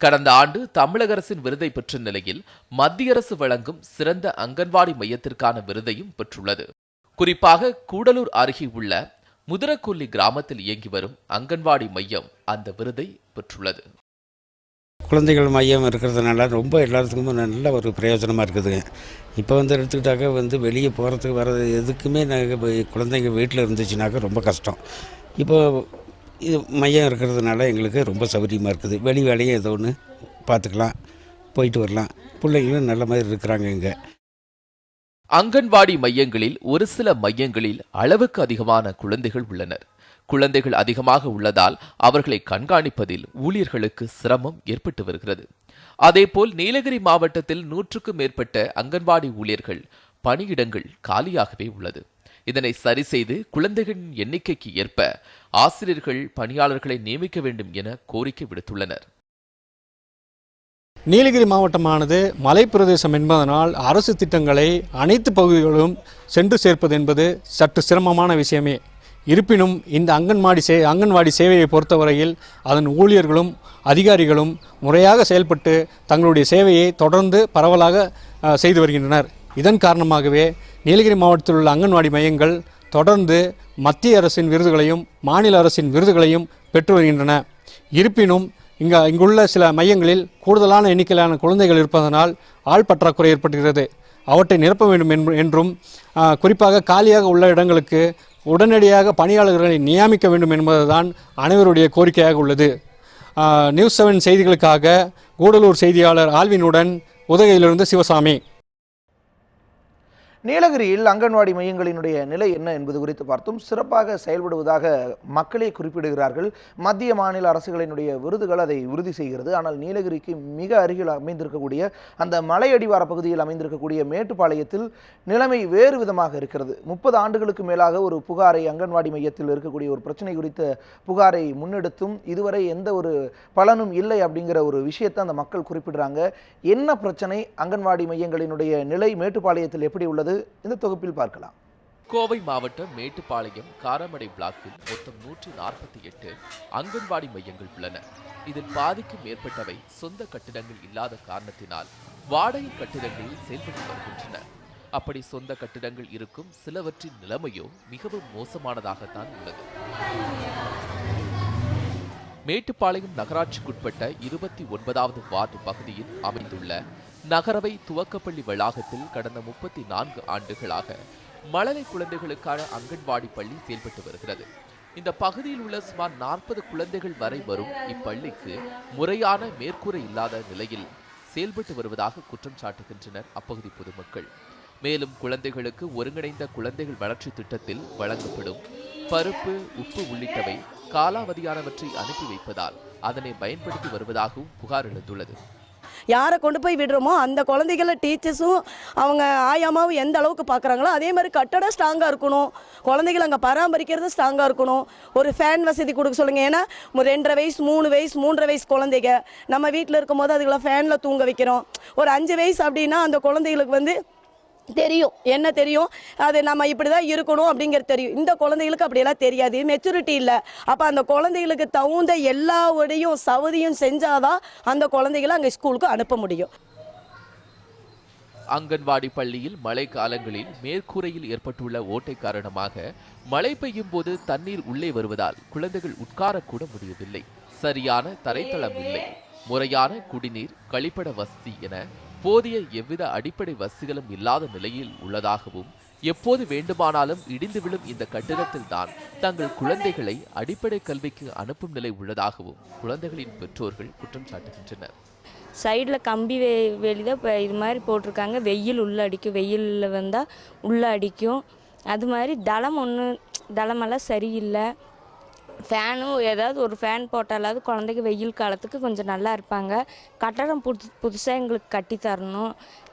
Speaker 18: கடந்த ஆண்டு தமிழக அரசின் விருதை பெற்ற நிலையில் மத்திய அரசு வழங்கும் சிறந்த அங்கன்வாடி மையத்திற்கான விருதையும் பெற்றுள்ளது. குறிப்பாக கூடலூர் அருகே உள்ள முதிரக்கொல்லி கிராமத்தில் இயங்கி வரும் அங்கன்வாடி மையம் அந்த விருதை பெற்றுள்ளது.
Speaker 22: குழந்தைகள் மையம் இருக்கிறதுனால ரொம்ப எல்லாத்துக்குமே நல்ல ஒரு பிரயோஜனமாக இருக்குதுங்க. இப்போ வந்து எடுத்துக்கிட்டாக்க வந்து வெளியே போகிறதுக்கு வர்றது எதுக்குமே நாங்கள் குழந்தைங்க வீட்டில் இருந்துச்சுனாக்கா ரொம்ப கஷ்டம். இப்போ இது மையம் இருக்கிறதுனால எங்களுக்கு ரொம்ப சௌகரியமாக இருக்குது. வெளி வேலையும் ஏதோ ஒன்று பார்த்துக்கலாம், போயிட்டு வரலாம். பிள்ளைங்களும் நல்ல மாதிரி இருக்கிறாங்க. இங்கே
Speaker 18: அங்கன்வாடி மையங்களில் ஒரு சில மையங்களில் அளவுக்கு அதிகமான குழந்தைகள் உள்ளனர். குழந்தைகள் அதிகமாக உள்ளதால் அவர்களை கண்காணிப்பதில் ஊழியர்களுக்கு சிரமம் ஏற்பட்டு வருகிறது. அதேபோல் நீலகிரி மாவட்டத்தில் 100க்கும் மேற்பட்ட அங்கன்வாடி ஊழியர்கள் பணியிடங்கள் காலியாகவே உள்ளது. இதனை சரி செய்து குழந்தைகளின் எண்ணிக்கைக்கு ஏற்ப ஆசிரியர்கள் பணியாளர்களை நியமிக்க வேண்டும் என கோரிக்கை விடுத்துள்ளனர்.
Speaker 23: நீலகிரி மாவட்டமானது மலைப்பிரதேசம் என்பதனால் அரசு திட்டங்களை அனைத்து பகுதிகளிலும் சென்று சேர்ப்பது என்பது சற்று சிரமமான விஷயமே. இருப்பினும் இந்த அங்கன்வாடி சேவையை பொறுத்தவரையில் அதன் ஊழியர்களும் அதிகாரிகளும் முறையாக செயல்பட்டு தங்களுடைய சேவையை தொடர்ந்து பரவலாக செய்து வருகின்றனர். இதன் காரணமாகவே நீலகிரி மாவட்டத்தில் உள்ள அங்கன்வாடி மையங்கள் தொடர்ந்து மத்திய அரசின் விருதுகளையும் மாநில அரசின் விருதுகளையும் பெற்று வருகின்றன. இருப்பினும் இங்குள்ள சில மையங்களில் கூடுதலான எண்ணிக்கையிலான குழந்தைகள் இருப்பதனால் ஆள் பற்றாக்குறை ஏற்படுகிறது. அவற்றை நிரப்ப வேண்டும் என்றும் குறிப்பாக காலியாக உள்ள இடங்களுக்கு உடனடியாக பணியாளர்களை நியமிக்க வேண்டும் என்பதுதான் அனைவருடைய கோரிக்கையாக உள்ளது. நியூஸ் 7 செய்திகளுக்காக கூடலூர் செய்தியாளர் ஆல்வினுடன் உதகையிலிருந்து சிவசாமி.
Speaker 1: நீலகிரியில் அங்கன்வாடி மையங்களினுடைய நிலை என்ன என்பது குறித்து பார்த்தோம். சிறப்பாக செயல்படுவதாக மக்களே குறிப்பிடுகிறார்கள். மத்திய மாநில அரசுகளினுடைய விருதுகள் அதை உறுதி செய்கிறது. ஆனால் நீலகிரிக்கு மிக அருகில் அமைந்திருக்கக்கூடிய அந்த மலையடிவார பகுதியில் அமைந்திருக்கக்கூடிய மேட்டுப்பாளையத்தில் நிலைமை வேறு விதமாக இருக்கிறது. 30 ஆண்டுகளுக்கு மேலாக ஒரு புகாரை அங்கன்வாடி மையத்தில் இருக்கக்கூடிய ஒரு பிரச்சனை குறித்த புகாரை முன்னெடுத்தும் இதுவரை எந்த ஒரு பலனும் இல்லை அப்படிங்கிற ஒரு விஷயத்தை அந்த மக்கள் குறிப்பிடுறாங்க. என்ன பிரச்சனை, அங்கன்வாடி மையங்களினுடைய நிலை மேட்டுப்பாளையத்தில் எப்படி உள்ளது, இந்த தொகுப்பில் பார்க்கலாம்.
Speaker 18: கோவை மாவட்டம் மேட்டுப்பாளையம் காரமடை பிளாக்கில் மொத்தம் 148 அங்கன்வாடி மையங்கள் உள்ளன. இதில் பாதிக்கும் மேற்பட்டவை சொந்த கட்டிடங்கள் இல்லாத காரணத்தினால் வாடகை கட்டிடங்களில் செயல்பட்டு வருகின்றன. அப்படி சொந்த கட்டிடங்கள் இருக்கும் சிலவற்றின் நிலைமையோ மிகவும் மோசமானதாகத்தான் உள்ளது. மேட்டுப்பாளையம் நகராட்சிக்குட்பட்ட 29வது வார்டு பகுதியில் அமைந்துள்ள நகரவை துவக்கப்பள்ளி வளாகத்தில் கடந்த 34 ஆண்டுகளாக மழலை குழந்தைகளுக்கான அங்கன்வாடி பள்ளி செயல்பட்டு வருகிறது. இந்த பகுதியில் உள்ள சுமார் 40 குழந்தைகள் வரை வரும் இப்பள்ளிக்கு முறையான மேற்கூரை இல்லாத நிலையில் செயல்பட்டு வருவதாக குற்றம் சாட்டுகின்றனர் அப்பகுதி பொதுமக்கள். மேலும் குழந்தைகளுக்கு ஒருங்கிணைந்த குழந்தைகள் வளர்ச்சி திட்டத்தில் வழங்கப்படும் பருப்பு, உப்பு உள்ளிட்டவை காலாவதியானவற்றை அனுப்பி வைப்பதால் அதனை பயன்படுத்தி வருவதாகவும் புகார் எழுந்துள்ளது.
Speaker 3: யாரை கொண்டு போய் விடுறோமோ அந்த குழந்தைகளை டீச்சர்ஸும் அவங்க ஆயாமாவும் எந்த அளவுக்கு பார்க்குறாங்களோ அதே மாதிரி கட்டடம் ஸ்ட்ராங்காக இருக்கணும், குழந்தைகள் அங்கே பராமரிக்கிறது ஸ்ட்ராங்காக இருக்கணும். ஒரு ஃபேன் வசதி கொடுக்க சொல்லுங்கள். ஏன்னா 2.5 வயசு 3 வயசு 3.5 வயசு குழந்தைங்க நம்ம வீட்டில் இருக்கும்போது அதுகளை ஃபேனில் தூங்க வைக்கிறோம். ஒரு 5 வயசு அப்படின்னா அந்த குழந்தைகளுக்கு வந்து தெரியும், என்ன தெரியும், அது நம்ம இப்படி தான் இருக்கணும் அப்படிங்கிறது தெரியும். இந்த குழந்தைகளுக்கு அப்படியெல்லாம் தெரியாது, மெச்சூரிட்டி இல்லை. அப்போ அந்த குழந்தைகளுக்கு தகுந்த எல்லா உடையும் சவுதியும் செஞ்சாதான் அந்த குழந்தைகளை அங்கே ஸ்கூலுக்கு அனுப்ப முடியும்.
Speaker 18: அங்கன்வாடி பள்ளியில் மழை காலங்களில் மேற்கூரையில் ஏற்பட்டுள்ள ஓட்டை காரணமாக மழை பெய்யும் போது தண்ணீர் உள்ளே வருவதால் குழந்தைகள் உட்காரக்கூட முடியவில்லை. சரியான தரைத்தளம் இல்லை, முறையான குடிநீர், கழிப்பட வசதி என போதிய எவ்வித அடிப்படை வசதிகளும் இல்லாத நிலையில் உள்ளதாகவும், எப்போது வேண்டுமானாலும் இடிந்து விழும் இந்த கட்டிடத்தில் தான் தங்கள் குழந்தைகளை அடிப்படை கல்விக்கு அனுப்பும் நிலை உள்ளதாகவும் குழந்தைகளின் பெற்றோர்கள் குற்றம் சாட்டுகின்றனர்.
Speaker 4: சைடில் கம்பி வேலி தான் இப்போ இது மாதிரி போட்டிருக்காங்க. வெயில் உள்ளே அடிக்கும், வெயிலில் வந்தால் உள்ளே அடிக்கும். அது மாதிரி தளமெல்லாம் சரியில்லை. ஃபேனும் ஏதாவது ஒரு ஃபேன் போட்டாலாவது குழந்தைக்கு வெயில் காலத்துக்கு கொஞ்சம் நல்லா இருப்பாங்க. கட்டடம் புதுசாக எங்களுக்கு கட்டி தரணும்.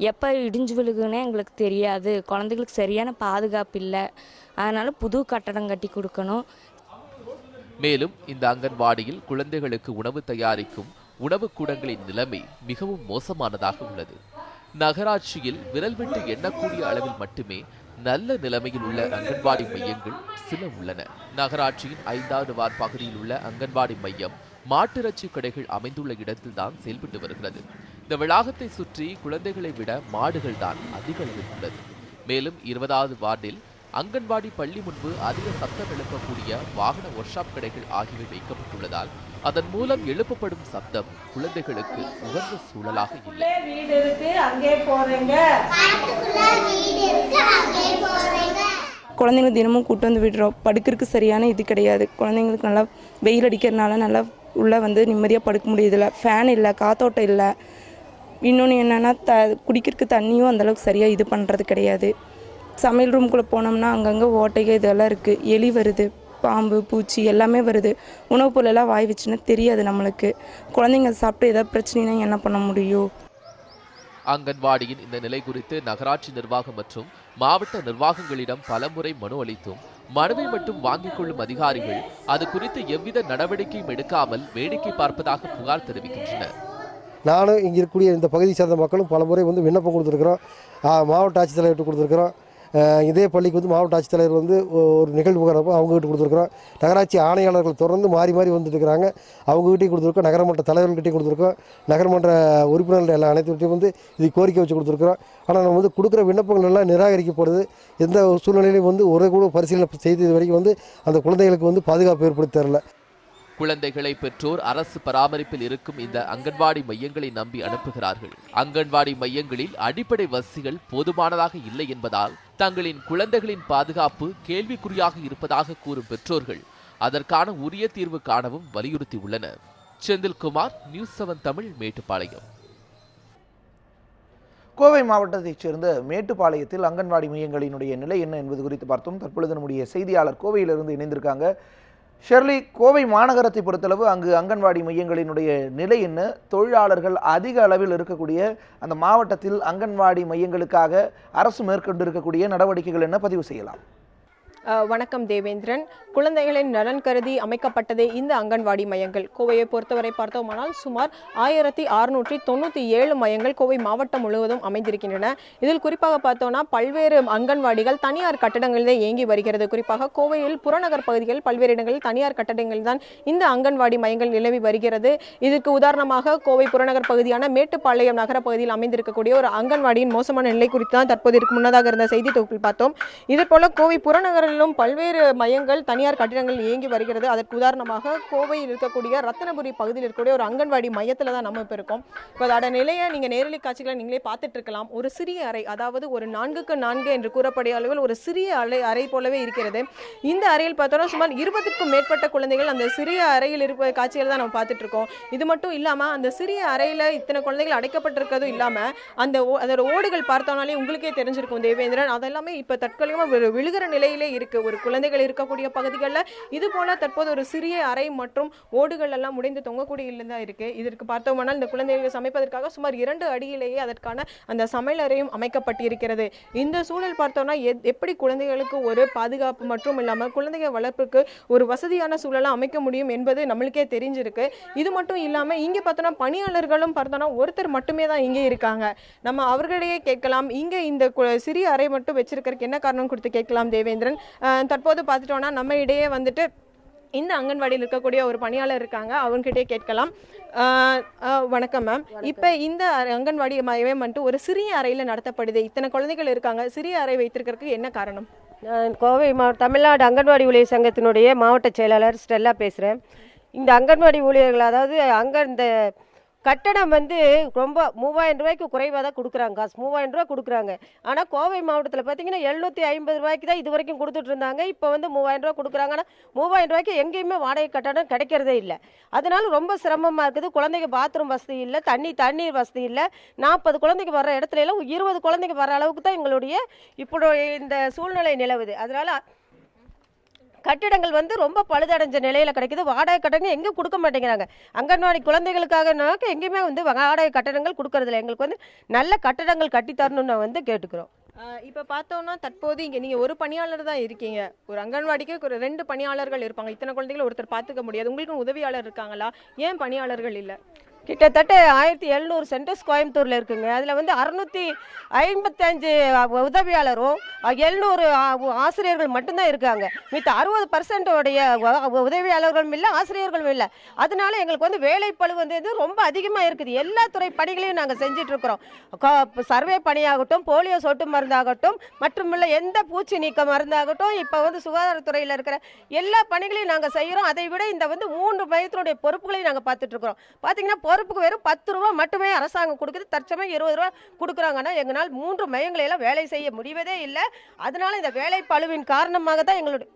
Speaker 4: எப்போ இடிஞ்சு விழுகுன்னே எங்களுக்கு தெரியாது. குழந்தைகளுக்கு சரியான பாதுகாப்பு இல்லை. அதனால் புது கட்டடம் கட்டி கொடுக்கணும்.
Speaker 18: மேலும் இந்த அங்கன்வாடியில் குழந்தைகளுக்கு உணவு தயாரிக்கும் உணவு கூடங்களின் நிலைமை மிகவும் மோசமானதாக உள்ளது. நகராட்சியில் விரல் விட்டு எண்ணக்கூடிய அளவில் மட்டுமே நல்ல நிலைமையில் உள்ள அங்கன்வாடி மையங்கள் சில உள்ளன. நகராட்சியின் 5வது வார்டு பகுதியில் உள்ள அங்கன்வாடி மையம் மாட்டிறைச்சி கடைகள் அமைந்துள்ள இடத்தில்தான் செயல்பட்டு வருகிறது. இந்த வளாகத்தை சுற்றி குழந்தைகளை விட மாடுகள் தான் அதிக அளவில் உள்ளது. மேலும் 20வது வார்டில் அங்கன்வாடி பள்ளி முன்பு அதிக சத்தம் எழுப்பக்கூடிய வாகன ஒர்க்ஷாப் கடைகள் ஆகியவை வைக்கப்பட்டுள்ளதால் அதன் மூலம் எழுப்பப்படும் சத்தம் குழந்தைகளுக்கு உகந்த சூழலாக இல்லை.
Speaker 5: குழந்தைங்க தினமும் கூட்டு வந்து விடுறோம். படுக்கிறதுக்கு சரியான இது கிடையாது. குழந்தைங்களுக்கு நல்லா வெயில் அடிக்கிறதுனால நல்லா உள்ளே வந்து நிம்மதியாக படுக்க முடியுதில்ல. ஃபேன் இல்லை, காத்தோட்டம் இல்லை. இன்னொன்று என்னென்னா குடிக்கிறதுக்கு தண்ணியும் அந்தளவுக்கு சரியாக இது பண்ணுறது கிடையாது. சமையல் ரூம்குள்ளே போனோம்னா அங்கங்கே ஓட்டைகள் இதெல்லாம் இருக்குது. எலி வருது, பாம்பு, பூச்சி எல்லாமே வருது. உணவுப் பொருளெல்லாம் வாய் வச்சுன்னா தெரியாது நம்மளுக்கு. குழந்தைங்க சாப்பிட்டு ஏதாவது பிரச்சனைனா என்ன பண்ண முடியும்?
Speaker 18: அங்கன்வாடியின் இந்த நிலை குறித்து நகராட்சி நிர்வாகம் மற்றும் மாவட்ட நிர்வாகங்களிடம் பலமுறை மனு அளித்தும் மனுவை மட்டும் வாங்கிக் கொள்ளும் அதிகாரிகள் அது குறித்து எவ்வித நடவடிக்கையும் எடுக்காமல் வேடிக்கை பார்ப்பதாக புகார் தெரிவிக்கின்றனர்.
Speaker 24: நானும் இங்கே இருக்கக்கூடிய இந்த பகுதியை சேர்ந்த மக்களும் பலமுறை வந்து விண்ணப்பம் கொடுத்துருக்குறோம். மாவட்ட ஆட்சித்தலைவர்கிட்ட கொடுத்துருக்குறோம். இதே பள்ளிக்கு வந்து மாவட்ட ஆட்சித்தலைவர் வந்து ஒரு நிகழ்வு வரப்போ அவங்ககிட்ட கொடுத்துருக்குறோம். நகராட்சி ஆணையாளர்கள் தொடர்ந்து மாறி மாறி வந்துட்டு இருக்கிறாங்க. அவங்ககிட்டையும் கொடுத்துருக்கோம். நகரமன்ற தலைவர்கள்கிட்டையும் கொடுத்துருக்கோம். நகரமன்ற உறுப்பினர்கள் எல்லாம் அனைத்துகிட்டையும் வந்து இது கோரிக்கை வச்சு கொடுத்துருக்குறோம். ஆனால் நம்ம வந்து கொடுக்குற விண்ணப்பங்கள் எல்லாம் நிராகரிக்கப்படுது. எந்த சூழ்நிலையிலையும் வந்து ஒரு கூட பரிசீலனை செய்தது வரைக்கும் வந்து அந்த குழந்தைகளுக்கு வந்து பாதுகாப்பு ஏற்படுத்தி தரல.
Speaker 18: குழந்தைகளை பெற்றோர் அரசு பராமரிப்பில் இருக்கும் இந்த அங்கன்வாடி மையங்களை நம்பி அனுப்புகிறார்கள். அங்கன்வாடி மையங்களில் அடிப்படை வசதிகள் போதுமானதாக இல்லை என்பதால் தங்களின் குழந்தைகளின் பாதுகாப்பு கேள்விக்குறியாக இருப்பதாக கூறும் பெற்றோர்கள் அதற்கான உரிய தீர்வு காணவும் வலியுறுத்தியுள்ளனர். செந்தில்குமார், நியூஸ் 7 தமிழ், மேட்டுப்பாளையம்.
Speaker 1: கோவை மாவட்டத்தைச் சேர்ந்த மேட்டுப்பாளையத்தில் அங்கன்வாடி மையங்களினுடைய நிலை என்ன என்பது குறித்து பார்த்தோம். தற்பொழுது நம்முடைய செய்தியாளர் கோவையிலிருந்து இணைந்திருக்காங்க. ஷெர்லி, கோவை மாநகரத்தை பொறுத்தளவு அங்கு அங்கன்வாடி மையங்களினுடைய நிலை என்ன? தொழிலாளர்கள் அதிக அளவில் இருக்கக்கூடிய அந்த மாவட்டத்தில் அங்கன்வாடி மையங்களுக்காக அரசு மேற்கொண்டிருக்கக்கூடிய நடவடிக்கைகள் என்ன பதிவு செய்யலாம்?
Speaker 25: வணக்கம் தேவேந்திரன். குழந்தைகளின் நலன் கருதி அமைக்கப்பட்டதே இந்த அங்கன்வாடி மையங்கள். கோவையை பொறுத்தவரை பார்த்தோமானால் சுமார் 1697 மையங்கள் கோவை மாவட்டம் முழுவதும் அமைந்திருக்கின்றன. இதில் குறிப்பாக பார்த்தோம்னா பல்வேறு அங்கன்வாடிகள் தனியார் கட்டடங்களிலே இயங்கி வருகிறது. குறிப்பாக கோவையில் புறநகர் பகுதிகளில் பல்வேறு இடங்களில் தனியார் கட்டடங்கள் தான் இந்த அங்கன்வாடி மையங்கள் நிலவி வருகிறது. இதற்கு உதாரணமாக கோவை புறநகர் பகுதியான மேட்டுப்பாளையம் நகர பகுதியில் அமைந்திருக்கக்கூடிய ஒரு அங்கன்வாடியின் மோசமான நிலை குறித்து தான் தற்போது முன்னதாக இருந்த செய்தி தொகுப்பில் பார்த்தோம். இதேபோல கோவை புறநகர் பல்வேறு மையங்கள் தனியார் கட்டிடங்கள் இயங்கி வருகிறது. அதற்கு உதாரணமாக கோவையில் இருக்கக்கூடிய ரத்தினபுரி பகுதியில் இருக்கக்கூடிய ஒரு அங்கன்வாடி மையத்தில் தான் நம்ம இப்போ இருக்கோம். இப்போ அதோட நிலையை நீங்கள் நேரலை காட்சிகளை நீங்களே பார்த்துட்டு இருக்கலாம். ஒரு சிறிய அறை, அதாவது ஒரு 4x4 என்று கூறக்கூடிய அளவில் ஒரு சிறிய அறை போலவே இருக்கிறது. இந்த அறையில் பார்த்தோம்னா சுமார் 20க்கும் மேற்பட்ட குழந்தைகள் அந்த சிறிய அறையில் இருக்க காட்சிகளை தான் நம்ம பார்த்துட்டு இருக்கோம். இது மட்டும் இல்லாமல் அந்த சிறிய அறையில் இத்தனை குழந்தைகள் அடைக்கப்பட்டிருக்கிறதும் இல்லாமல் அதோட ஓடுகள் பார்த்தோம்னாலே உங்களுக்கே தெரிஞ்சிருக்கும் தேவேந்திரன், அதெல்லாமே இப்போ தற்காலிகமாக விழுகிற நிலையிலே இருக்கு. ஒரு குழந்தைகள் இருக்கக்கூடிய பகுதிகளில் இது போல தற்போது ஒரு சிறிய அறை மற்றும் ஓடுகள் எல்லாம் முடைந்து தொங்கக்கூடிய இல்லம் தான் இருக்கு. இதற்கு பார்த்தோம்னால் இந்த குழந்தைகளை சமைப்பதற்காக சுமார் 2 அடியிலேயே அதற்கான அந்த சமையலறையும் அமைக்கப்பட்டிருக்கிறது. இந்த சூழல் பார்த்தோம்னா எப்படி குழந்தைகளுக்கு ஒரு பாதுகாப்பு மற்றும் இல்லாமல் குழந்தைகள் வளர்ப்புக்கு ஒரு வசதியான சூழலை அமைக்க முடியும் என்பது நம்மளுக்கே தெரிஞ்சிருக்கு. இது மட்டும் இல்லாமல் இங்கே பார்த்தோன்னா பணியாளர்களும் பார்த்தோன்னா ஒருத்தர் மட்டுமே தான் இங்கே இருக்காங்க. நம்ம அவர்களிடையே கேட்கலாம், இங்கே இந்த சிறிய அறை மட்டும் வச்சிருக்கிறதுக்கு என்ன காரணம் கொடுத்து கேட்கலாம் தேவேந்திரன். தற்போது பார்த்துட்டோன்னா நம்ம இடையே வந்துட்டு இந்த அங்கன்வாடியில் இருக்கக்கூடிய ஒரு பணியாளர் இருக்காங்க, அவங்ககிட்டே கேட்கலாம். வணக்கம் மேம். இப்போ இந்த அங்கன்வாடி மையம் வந்துட்டு ஒரு சிறிய அறையில் நடத்தப்படுது, இத்தனை குழந்தைகள் இருக்காங்க, சிறிய அறை வைத்திருக்கிறதுக்கு என்ன காரணம்?
Speaker 2: நான் கோவை தமிழ்நாடு அங்கன்வாடி ஊழியர் சங்கத்தினுடைய மாவட்ட செயலாளர் ஸ்டெல்லா பேசுகிறேன். இந்த அங்கன்வாடி ஊழியர்கள் அதாவது அங்கே இந்த கட்டணம் வந்து ரொம்ப 3000 ரூபாய்க்கு குறைவாக தான் கொடுக்குறாங்க, காசு 3000 ரூபா கொடுக்குறாங்க. ஆனால் கோவை மாவட்டத்தில் பார்த்தீங்கன்னா 750 ரூபாய்க்கு தான் இது வரைக்கும் கொடுத்துட்டு இருந்தாங்க. இப்போ வந்து 3000 ரூபா கொடுக்குறாங்க. ஆனால் 3000 ரூபாய்க்கு எங்கேயுமே வாடகை கட்டணம் கிடைக்கிறதே இல்லை. அதனால ரொம்ப சிரமமாக இருக்குது. குழந்தைங்க பாத்ரூம் வசதி இல்லை, தண்ணீர் வசதி இல்லை. 40 குழந்தைங்க வர்ற இடத்துல எல்லாம் 20 குழந்தைங்க வர அளவுக்கு தான் எங்களுடைய இப்போ இந்த சூழ்நிலை நிலவுது. அதனால கட்டிடங்கள் வந்து ரொம்ப பழுதடைஞ்ச நிலையில் கிடைக்குது. வாடகை கட்டணங்கள் எங்கேயும் கொடுக்க மாட்டேங்கிறாங்க. அங்கன்வாடி குழந்தைகளுக்காக எங்கேயுமே வந்து வாடகை கட்டணங்கள் கொடுக்கறதில்ல. எங்களுக்கு வந்து நல்ல கட்டடங்கள் கட்டித்தரணும்னு நான் வந்து கேட்டுக்கிறோம்.
Speaker 25: இப்போ பார்த்தோம்னா தற்போது இங்கே நீங்கள் ஒரு பணியாளர் தான் இருக்கீங்க. ஒரு அங்கன்வாடிக்கு ஒரு 2 பணியாளர்கள் இருப்பாங்க. இத்தனை குழந்தைகளை ஒருத்தர் பார்த்துக்க முடியாது. உங்களுக்கு உதவியாளர் இருக்காங்களா? ஏன் பணியாளர்கள் இல்லை?
Speaker 2: கிட்டத்தட்ட 1700 சென்டர்ஸ் கோயம்புத்தூரில் இருக்குங்க. அதில் வந்து 655 உதவியாளரும் 700 ஆசிரியர்கள் மட்டும்தான் இருக்காங்க. மித்த 60% உடைய உதவியாளர்களும் இல்லை, ஆசிரியர்களும் இல்லை. அதனால எங்களுக்கு வந்து வேலைப்பளு வந்து ரொம்ப அதிகமாக இருக்குது. எல்லா துறை பணிகளையும் நாங்கள் செஞ்சிட்ருக்கிறோம். சர்வே பணியாகட்டும், போலியோ சொட்டு மருந்தாகட்டும், மற்றும் இல்லை எந்த பூச்சி நீக்க மருந்தாகட்டும், இப்போ வந்து சுகாதாரத்துறையில் இருக்கிற எல்லா பணிகளையும் நாங்கள் செய்கிறோம். அதை விட இந்த வந்து 3 மையத்தினுடைய பொறுப்புகளையும் நாங்கள் பார்த்துட்ருக்குறோம். பார்த்தீங்கன்னா பொறுப்புக்கு வெறும் 10 ரூபா மட்டுமே அரசாங்கம் கொடுக்குது. தற்சமயம் 20 ரூபா கொடுக்குறாங்கன்னா எங்களால் 3 மையங்களெல்லாம் வேலை செய்ய முடிவதே இல்லை. அதனால இந்த வேலைப்பளுவின் காரணமாக தான் எங்களுடைய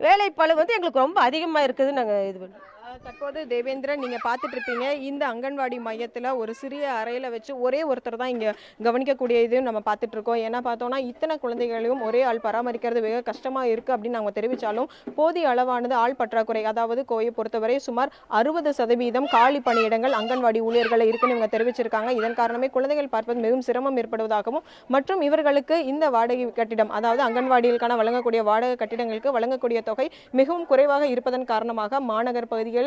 Speaker 2: வேலைப்பளு வந்து எங்களுக்கு ரொம்ப அதிகமாக இருக்குதுன்னு நாங்கள் இது பண்ணுறோம்.
Speaker 25: தற்போது தேவேந்திரன் நீங்கள் பார்த்துட்டு இருப்பீங்க, இந்த அங்கன்வாடி மையத்தில் ஒரு சிறிய அறையில் வச்சு ஒரே ஒருத்தர் தான் இங்கே கவனிக்கக்கூடிய இதுவும் நம்ம பார்த்துட்டு இருக்கோம். ஏன்னா பார்த்தோன்னா இத்தனை குழந்தைகளையும் ஒரே ஆள் பராமரிக்கிறது மிக கஷ்டமாக இருக்குது அப்படின்னு நாங்கள் தெரிவித்தாலும் போதிய அளவானது ஆள் பற்றாக்குறை, அதாவது கோவையை பொறுத்தவரை சுமார் 60% காலி பணியிடங்கள் அங்கன்வாடி ஊழியர்கள் இருக்குன்னு இவங்க தெரிவிச்சிருக்காங்க. இதன் காரணமே குழந்தைகள் பார்ப்பது மிகவும் சிரமம் ஏற்படுவதாகவும் மற்றும் இவர்களுக்கு இந்த வாடகை கட்டிடம், அதாவது அங்கன்வாடிகளுக்கான வழங்கக்கூடிய வாடகை கட்டிடங்களுக்கு வழங்கக்கூடிய தொகை மிகவும் குறைவாக இருப்பதன் காரணமாக மாநகர் பகுதிகள்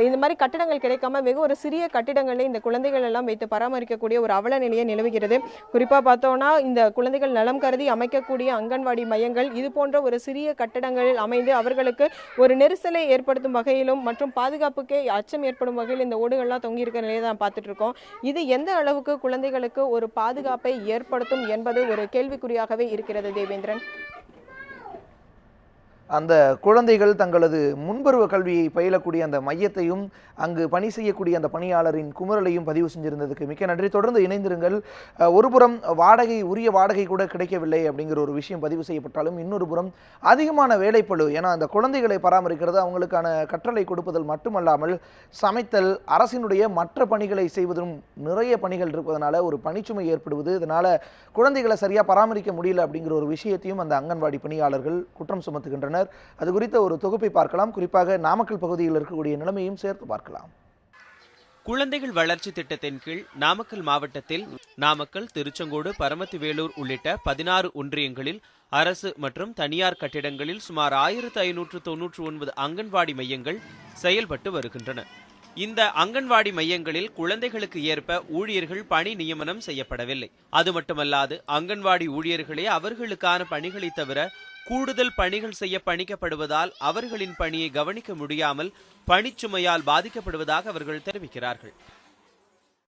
Speaker 25: இந்த மாதிரி கட்டிடங்கள் கிடைக்காம வெகு ஒரு சிறிய கட்டிடங்களை இந்த குழந்தைகள் எல்லாம் வைத்து பராமரிக்கக்கூடிய ஒரு அவல நிலையை நிலவுகிறது. குறிப்பாக பார்த்தோம்னா இந்த குழந்தைகள் நலம் கருதி அமைக்கக்கூடிய அங்கன்வாடி மையங்கள் இது போன்ற ஒரு சிறிய கட்டிடங்கள் அமைந்து அவர்களுக்கு ஒரு நெரிசலை ஏற்படுத்தும் வகையிலும் மற்றும் பாதுகாப்புக்கே அச்சம் ஏற்படும் வகையில் இந்த ஓடுகள்லாம் தொங்கி இருக்கிற நிலையை தான் பார்த்துட்டு இருக்கோம். இது எந்த அளவுக்கு குழந்தைகளுக்கு ஒரு பாதுகாப்பை ஏற்படுத்தும் என்பது ஒரு கேள்விக்குறியாகவே இருக்கிறது. தேவேந்திரன்,
Speaker 1: அந்த குழந்தைகள் தங்களது முன்பருவ கல்வியை பயிலக்கூடிய அந்த மையத்தையும் அங்கு பணி செய்யக்கூடிய அந்த பணியாளரின் குமுறலையும் பதிவு செஞ்சிருந்ததுக்கு மிக்க நன்றி. தொடர்ந்து இணைந்திருங்கள். ஒருபுறம் உரிய வாடகை கூட கிடைக்கவில்லை அப்படிங்கிற ஒரு விஷயம் பதிவு செய்யப்பட்டாலும் இன்னொரு புறம் அதிகமான வேலைப்பளு. ஏன்னா அந்த குழந்தைகளை பராமரிக்கிறது, அவங்களுக்கான கற்றலை கொடுப்பதில் மட்டுமல்லாமல் சமைத்தல், அரசினுடைய மற்ற பணிகளை செய்வதும் நிறைய பணிகள் இருப்பதனால ஒரு பணிச்சுமை ஏற்படுவது. இதனால் குழந்தைகளை சரியாக பராமரிக்க முடியல அப்படிங்கிற ஒரு விஷயத்தையும் அந்த அங்கன்வாடி பணியாளர்கள் குற்றம் சுமத்துகின்றனர். அது குறித்த ஒரு தொகுப்பை பார்க்கலாம். குறிப்பாக நாமக்கல் பகுதியில் இருக்கக்கூடிய நிலைமையும் சேர்த்து பார்க்கலாம்.
Speaker 8: குழந்தைகள் வளர்ச்சி திட்டத்தின் கீழ் நாமக்கல் மாவட்டத்தில் நாமக்கல், திருச்செங்கோடு, பரமத்தி வேலூர் உள்ளிட்ட 16 ஒன்றியங்களில் அரசு மற்றும் தனியார் கட்டிடங்களில் சுமார் 1599 அங்கன்வாடி மையங்கள் செயல்பட்டு வருகின்றன. இந்த அங்கன்வாடி மையங்களில் குழந்தைகளுக்கு ஏற்ப ஊழியர்கள் பணி நியமனம் செய்யப்படவில்லை. அது மட்டுமல்லாது அங்கன்வாடி ஊழியர்களே அவர்களுக்கான பணிகளை தவிர கூடுதல் பணிகள் செய்ய பணிக்கப்படுவதால் அவர்களின் பணியை கவனிக்க முடியாமல் பணிச்சுமையால் பாதிக்கப்படுவதாக அவர்கள் தெரிவிக்கிறார்கள்.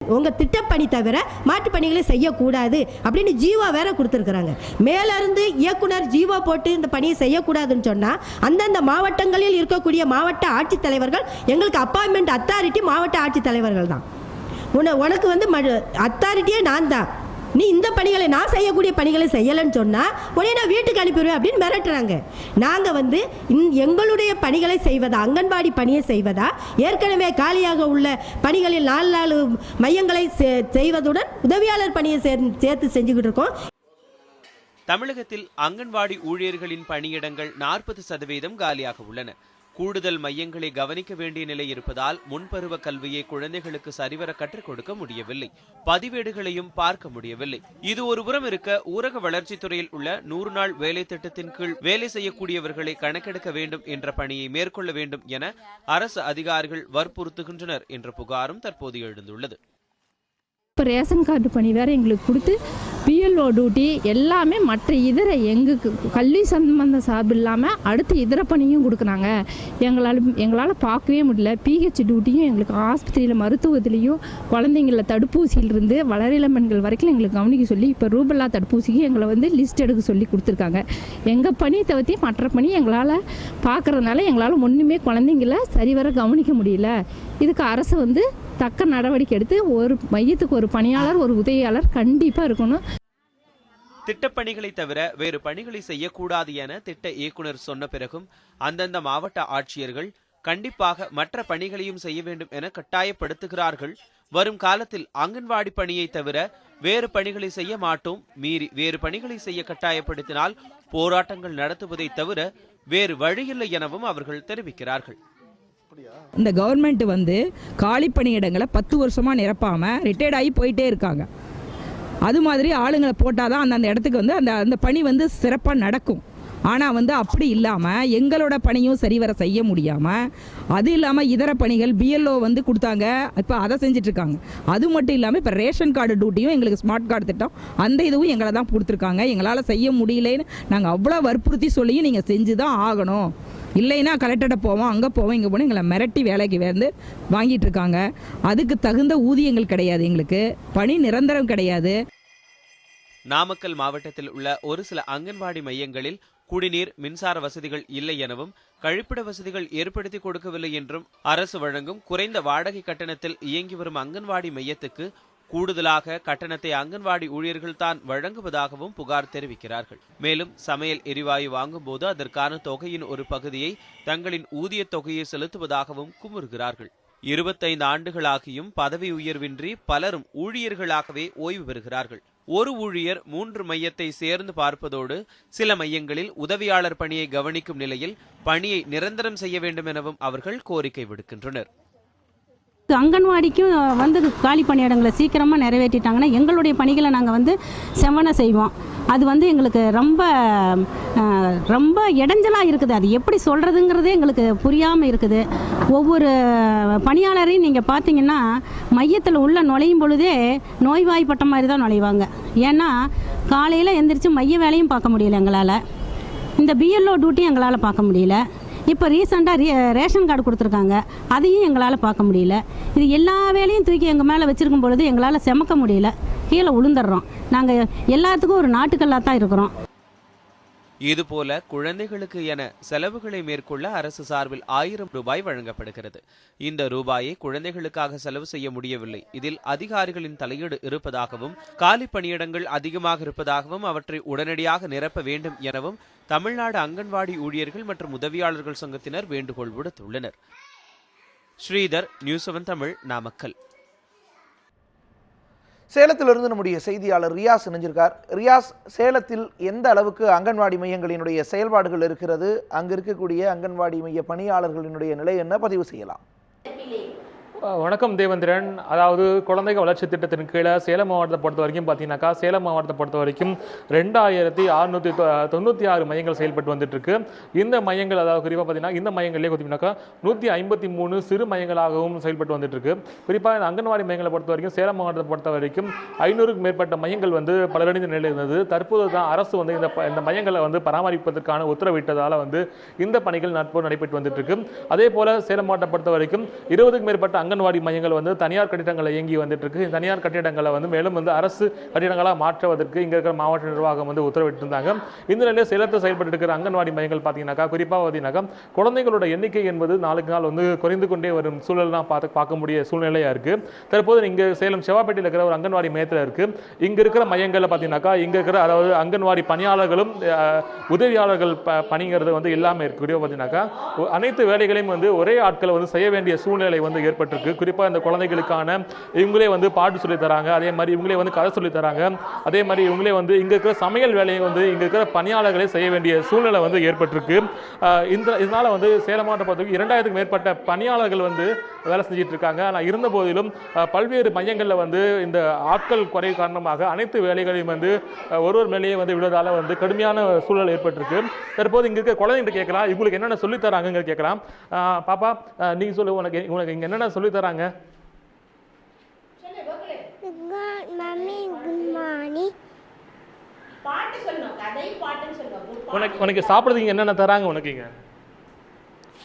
Speaker 6: உங்க திட்டப்பணி தவிர மாட்டு பணிகளை செய்யக்கூடாது அப்படின்னு ஜீவா வேற கொடுத்துருக்குறாங்க. மேல இருந்து இயக்குனர் ஜீவா போட்டு இந்த பணியை செய்யக்கூடாதுன்னு சொன்னா அந்தந்த மாவட்டங்களில் இருக்கக்கூடிய மாவட்ட ஆட்சித்தலைவர்கள், எங்களுக்கு அப்பாயின்மெண்ட் அத்தாரிட்டி மாவட்ட ஆட்சித்தலைவர்கள் தான். உனக்கு வந்து அத்தாரிட்டியே நான் தான், நீ இந்த பணிகளை நான் செய்யக்கூடிய பணிகளை செய்யலைன்னு சொன்னால் உடனே நான் வீட்டுக்கு அனுப்பிடுவேன் அப்படின்னு மிரட்டுறாங்க. நாங்கள் வந்து எங்களுடைய பணிகளை செய்வதா, அங்கன்வாடி பணியை செய்வதா, ஏற்கனவே காலியாக உள்ள பணிகளில் 4 மையங்களை செய்வதுடன் உதவியாளர் பணியை சேர்த்து செஞ்சுக்கிட்டு இருக்கோம்.
Speaker 8: தமிழகத்தில் அங்கன்வாடி ஊழியர்களின் பணியிடங்கள் 40% காலியாக உள்ளன. கூடுதல் மையங்களை கவனிக்க வேண்டிய நிலை இருப்பதால் முன்பருவ கல்வியை குழந்தைகளுக்கு சரிவர கற்றுக் கொடுக்க முடியவில்லை. பதிவேடுகளையும் பார்க்க முடியவில்லை. இது ஒருபுறம் இருக்க, ஊரக வளர்ச்சித்துறையில் உள்ள 100 நாள் வேலை திட்டத்தின் கீழ் வேலை செய்யக்கூடியவர்களை கணக்கெடுக்க வேண்டும் என்ற பணியை மேற்கொள்ள வேண்டும் என அரசு அதிகாரிகள் வற்புறுத்துகின்றனர் என்ற புகாரும் தற்போது எழுந்துள்ளது.
Speaker 7: இப்போ ரேஷன் கார்டு பணி வேறு எங்களுக்கு கொடுத்து பிஎல்ஓ டியூட்டி எல்லாமே மற்ற இதர எங்களுக்கு கல்வி சம்பந்த சார்பு இல்லாமல் அடுத்து இதர பணியும் கொடுக்குறாங்க. எங்களால் பார்க்கவே முடியல. பிஹெச் டியூட்டியும் எங்களுக்கு ஆஸ்பத்திரியில் மருத்துவத்திலையும் குழந்தைங்கள தடுப்பூசியிலிருந்து வளரிளம் பெண்கள் வரைக்கும் எங்களுக்கு கவனிக்க சொல்லி இப்போ ரூபல்லா தடுப்பூசிக்கு எங்களை வந்து லிஸ்ட் எடுக்க சொல்லி கொடுத்துருக்காங்க. எங்கள் பணி தவிர்த்து மற்ற பணி எங்களால் பார்க்குறதுனால எங்களால் ஒன்றுமே குழந்தைங்கள சரிவர கவனிக்க முடியல. இதுக்கு அரசு வந்து தக்க நடவடிக்கை எடுத்து ஒரு மையத்துக்கு ஒரு பணியாளர் ஒரு உதவியாளர் கண்டிப்பாக இருக்கணும்.
Speaker 8: திட்டப்பணிகளை தவிர வேறு பணிகளை செய்யக்கூடாது என திட்ட இயக்குனர் சொன்ன பிறகும் அந்தந்த மாவட்ட ஆட்சியர்கள் கண்டிப்பாக மற்ற பணிகளையும் செய்ய வேண்டும் என கட்டாயப்படுத்துகிறார்கள். வரும் காலத்தில் அங்கன்வாடி பணியை தவிர வேறு பணிகளை செய்ய மாட்டோம், மீறி வேறு பணிகளை செய்ய கட்டாயப்படுத்தினால் போராட்டங்கள் நடத்துவதை தவிர வேறு வழியில்லை எனவும் அவர்கள் தெரிவிக்கிறார்கள்.
Speaker 9: இந்த கவர்மெண்ட் வந்து காலி பணியிடங்களை 10 வருஷமா நிரப்பாம ரிட்டையர்ட் ஆகி போயிட்டே இருக்காங்க. அது மாதிரி ஆளுங்களை போட்டாதான் அந்த இடத்துக்கு வந்து அந்த பணி வந்து சிறப்பாக நடக்கும். ஆனால் வந்து அப்படி இல்லாமல் எங்களோட பணியும் சரிவர செய்ய முடியாமல், அது இல்லாமல் இதர பணிகள் பிஎல்ஓ வந்து கொடுத்தாங்க, இப்போ அதை செஞ்சிட்ருக்காங்க. அது மட்டும் இல்லாமல் இப்போ ரேஷன் கார்டு டியூட்டியும் எங்களுக்கு ஸ்மார்ட் கார்டு திட்டம் அந்த இதுவும் எங்களை தான் கொடுத்துருக்காங்க. எங்களால் செய்ய முடியலன்னு நாங்கள் அவ்வளோ வற்புறுத்தி சொல்லியும் நீங்கள் செஞ்சு தான் ஆகணும், இல்லைன்னா கலெக்டர்கிட்ட போவோம், அங்கே போவோம், இங்கே போனால் எங்களை மிரட்டி வேலைக்கு வந்து வாங்கிட்டு இருக்காங்க. அதுக்கு தகுந்த ஊதியங்கள் கிடையாது, எங்களுக்கு பணி நிரந்தரம் கிடையாது.
Speaker 8: நாமக்கல் மாவட்டத்தில் உள்ள ஒரு சில அங்கன்வாடி மையங்களில் குடிநீர், மின்சார வசதிகள் இல்லை எனவும் கழிப்பிட வசதிகள் ஏற்படுத்தி கொடுக்கவில்லை என்றும் அரசு வழங்கும் குறைந்த வாடகை கட்டணத்தில் இயங்கி வரும் அங்கன்வாடி மையத்துக்கு கூடுதலாக கட்டணத்தை அங்கன்வாடி ஊழியர்கள் தான் வழங்குவதாகவும் புகார் தெரிவிக்கிறார்கள். மேலும் சமையல் எரிவாயு வாங்கும் போது அதற்கான தொகையின் ஒரு பகுதியை தங்களின் ஊதிய தொகையை செலுத்துவதாகவும் குமுறுகிறார்கள். 25 ஆண்டுகளாகியும் பதவி உயர்வின்றி பலரும் ஊழியர்களாகவே ஓய்வு பெறுகிறார்கள். ஒரு ஊழியர் 3 மையத்தை சேர்ந்து பார்ப்பதோடு சில மையங்களில் உதவியாளர் பணியை கவனிக்கும் நிலையில் பணியை நிரந்தரம் செய்ய வேண்டும் எனவும் அவர்கள் கோரிக்கை விடுக்கின்றனர்.
Speaker 10: அங்கன்வாடிக்கும் வந்து காலி பணியிடங்களை சீக்கிரமாக நிறைவேற்றிட்டாங்கன்னா எங்களுடைய பணிகளை நாங்கள் வந்து செவன செய்வோம். அது வந்து எங்களுக்கு ரொம்ப ரொம்ப இடைஞ்சலாக இருக்குது. அது எப்படி சொல்கிறதுங்கிறதே எங்களுக்கு புரியாமல் இருக்குது. ஒவ்வொரு பணியாளரையும் நீங்கள் பார்த்தீங்கன்னா மையத்தில் உள்ள நுழையும் பொழுதே நோய்வாய்ப்பட்ட மாதிரி தான் நுழைவாங்க. ஏன்னா காலையில் எந்திரிச்சு மைய வேலையும் பார்க்க முடியல எங்களால், இந்த பிஎல்ஓ டியூட்டியும் எங்களால் பார்க்க முடியல. இப்போ ரீசெண்டாக ரேஷன் கார்டு கொடுத்துருக்காங்க, அதையும் எங்களால் பார்க்க முடியல. இது எல்லா வேலையும் தூக்கி எங்கள் மேலே வச்சுருக்கும் பொழுது எங்களால் செமக்க முடியல, கீழே விழுந்துடுறோம். நாங்கள் எல்லாத்துக்கும் ஒரு நாட்டுக்கல்லாக தான் இருக்கிறோம்.
Speaker 8: இதுபோல குழந்தைகளுக்கு என செலவுகளை மேற்கொள்ள அரசு சார்பில் 1000 ரூபாய் வழங்கப்படுகிறது. இந்த ரூபாயை குழந்தைகளுக்காக செலவு செய்ய முடியவில்லை. இதில் அதிகாரிகளின் தலையீடு இருப்பதாகவும் காலி பணியிடங்கள் அதிகமாக இருப்பதாகவும் அவற்றை உடனடியாக நிரப்ப வேண்டும் எனவும் தமிழ்நாடு அங்கன்வாடி ஊழியர்கள் மற்றும் உதவியாளர்கள் சங்கத்தினர் வேண்டுகோள் விடுத்துள்ளனர். ஸ்ரீதர், நியூஸ் 7 தமிழ், நாமக்கல்.
Speaker 1: சேலத்திலிருந்து நம்முடைய செய்தியாளர் ரியாஸ் இணைஞ்சிருக்கார். ரியாஸ், சேலத்தில் எந்த அளவுக்கு அங்கன்வாடி மையங்களினுடைய செயல்பாடுகள் இருக்கிறது, அங்கு இருக்கக்கூடிய அங்கன்வாடி மைய பணியாளர்களினுடைய நிலை என்ன, பதிவு செய்யலாம்?
Speaker 11: வணக்கம் தேவேந்திரன். அதாவது குழந்தைகள் வளர்ச்சி திட்டத்தின் கீழே சேலம் மாவட்டத்தை பொறுத்த வரைக்கும் பார்த்தீங்கன்னாக்கா, சேலம் மாவட்டத்தை பொறுத்த வரைக்கும் 2696 மையங்கள் செயல்பட்டு வந்துட்டு இருக்கு. இந்த மையங்கள் அதாவது குறிப்பாக பார்த்தீங்கன்னா இந்த மையங்களே பார்த்தீங்கன்னாக்கா 153 சிறு மையங்களாகவும் செயல்பட்டு வந்துட்டு இருக்கு. குறிப்பாக இந்த அங்கன்வாடி மையங்களை பொறுத்த வரைக்கும் சேலம் மாவட்டத்தை பொறுத்த வரைக்கும் 500க்கும் மேற்பட்ட மையங்கள் வந்து பலரடைந்த நிலையில் இருந்தது. தற்போது தான் அரசு வந்து இந்த மையங்களை வந்து பராமரிப்பதற்கான உத்தரவிட்டதால் வந்து இந்த பணிகள் நடைபெற்று வந்துட்டு இருக்கு. அதே போல சேலம் மாவட்டத்தை பொறுத்த வரைக்கும் 20க்கும் மேற்பட்ட அங்கன்வாடி மையங்கள் வந்து தனியார் கட்டிடங்களை இயங்கி வந்துட்டு இருக்கு. தனியார் கட்டிடங்களை வந்து மேலும் வந்து அரசு கட்டிடங்களாக மாற்றுவதற்கு இங்க இருக்கிற மாவட்ட நிர்வாகம் வந்து உத்தரவிட்டு இருந்தாங்க. இந்த நிலையில் சேலத்தில் செயல்பட்டு இருக்கிற அங்கன்வாடி மையங்கள் பார்த்தீங்கன்னாக்கா, குறிப்பாக பார்த்தீங்கன்னாக்கா குழந்தைகளோட எண்ணிக்கை என்பது நாளுக்கு நாள் வந்து குறைந்து கொண்டே வரும் சூழல்லாம் பார்க்க முடிய சூழ்நிலையா இருக்கு. தற்போது இங்க சேலம் செவ்வாப்பேட்டையில் இருக்கிற ஒரு அங்கன்வாடி மையத்தில் இருக்கு. இங்க இருக்கிற மையங்களில் பார்த்தீங்கன்னாக்கா இங்க இருக்கிற அதாவது அங்கன்வாடி பணியாளர்களும் உதவியாளர்கள் பணிங்கிறது வந்து இல்லாமல் இருக்கக்கூடிய பார்த்தீங்கன்னாக்கா அனைத்து வேலைகளையும் வந்து ஒரே ஆட்களை வந்து செய்ய வேண்டிய சூழ்நிலை வந்து ஏற்பட்டு செயல்பட்டுருக்கு. குறிப்பாக இந்த குழந்தைகளுக்கான இவங்களே வந்து பாட்டு சொல்லி தராங்க, அதே மாதிரி இவங்களே வந்து கதை சொல்லி தராங்க, அதே மாதிரி இவங்களே வந்து இங்கே இருக்கிற சமையல் வேலையை வந்து இங்கே இருக்கிற பணியாளர்களை செய்ய வேண்டிய சூழ்நிலை வந்து ஏற்பட்டிருக்கு. இதனால் வந்து சேலம் மாவட்டம் பொறுத்தவரைக்கும் 2000க்கும் மேற்பட்ட பணியாளர்கள் வந்து வேலை செஞ்சுட்டு இருக்காங்க. ஆனால் இருந்த போதிலும் பல்வேறு மையங்களில் வந்து இந்த ஆட்கள் குறைவு காரணமாக அனைத்து வேலைகளையும் வந்து ஒருவர் மேலேயே வந்து விடுவதால் வந்து கடுமையான சூழல் ஏற்பட்டிருக்கு. தற்போது இங்கே இருக்க குழந்தைகிட்ட கேட்கலாம், இவங்களுக்கு என்னென்ன சொல்லி தராங்க கேட்கலாம். பாப்பா, நீங்க சொல்லு, உனக்கு இங்க என்னென்ன சொல்லி தராங்க? உனக்கு சாப்பிடுறதுக்கு என்னென்ன தராங்க? உனக்கு இங்க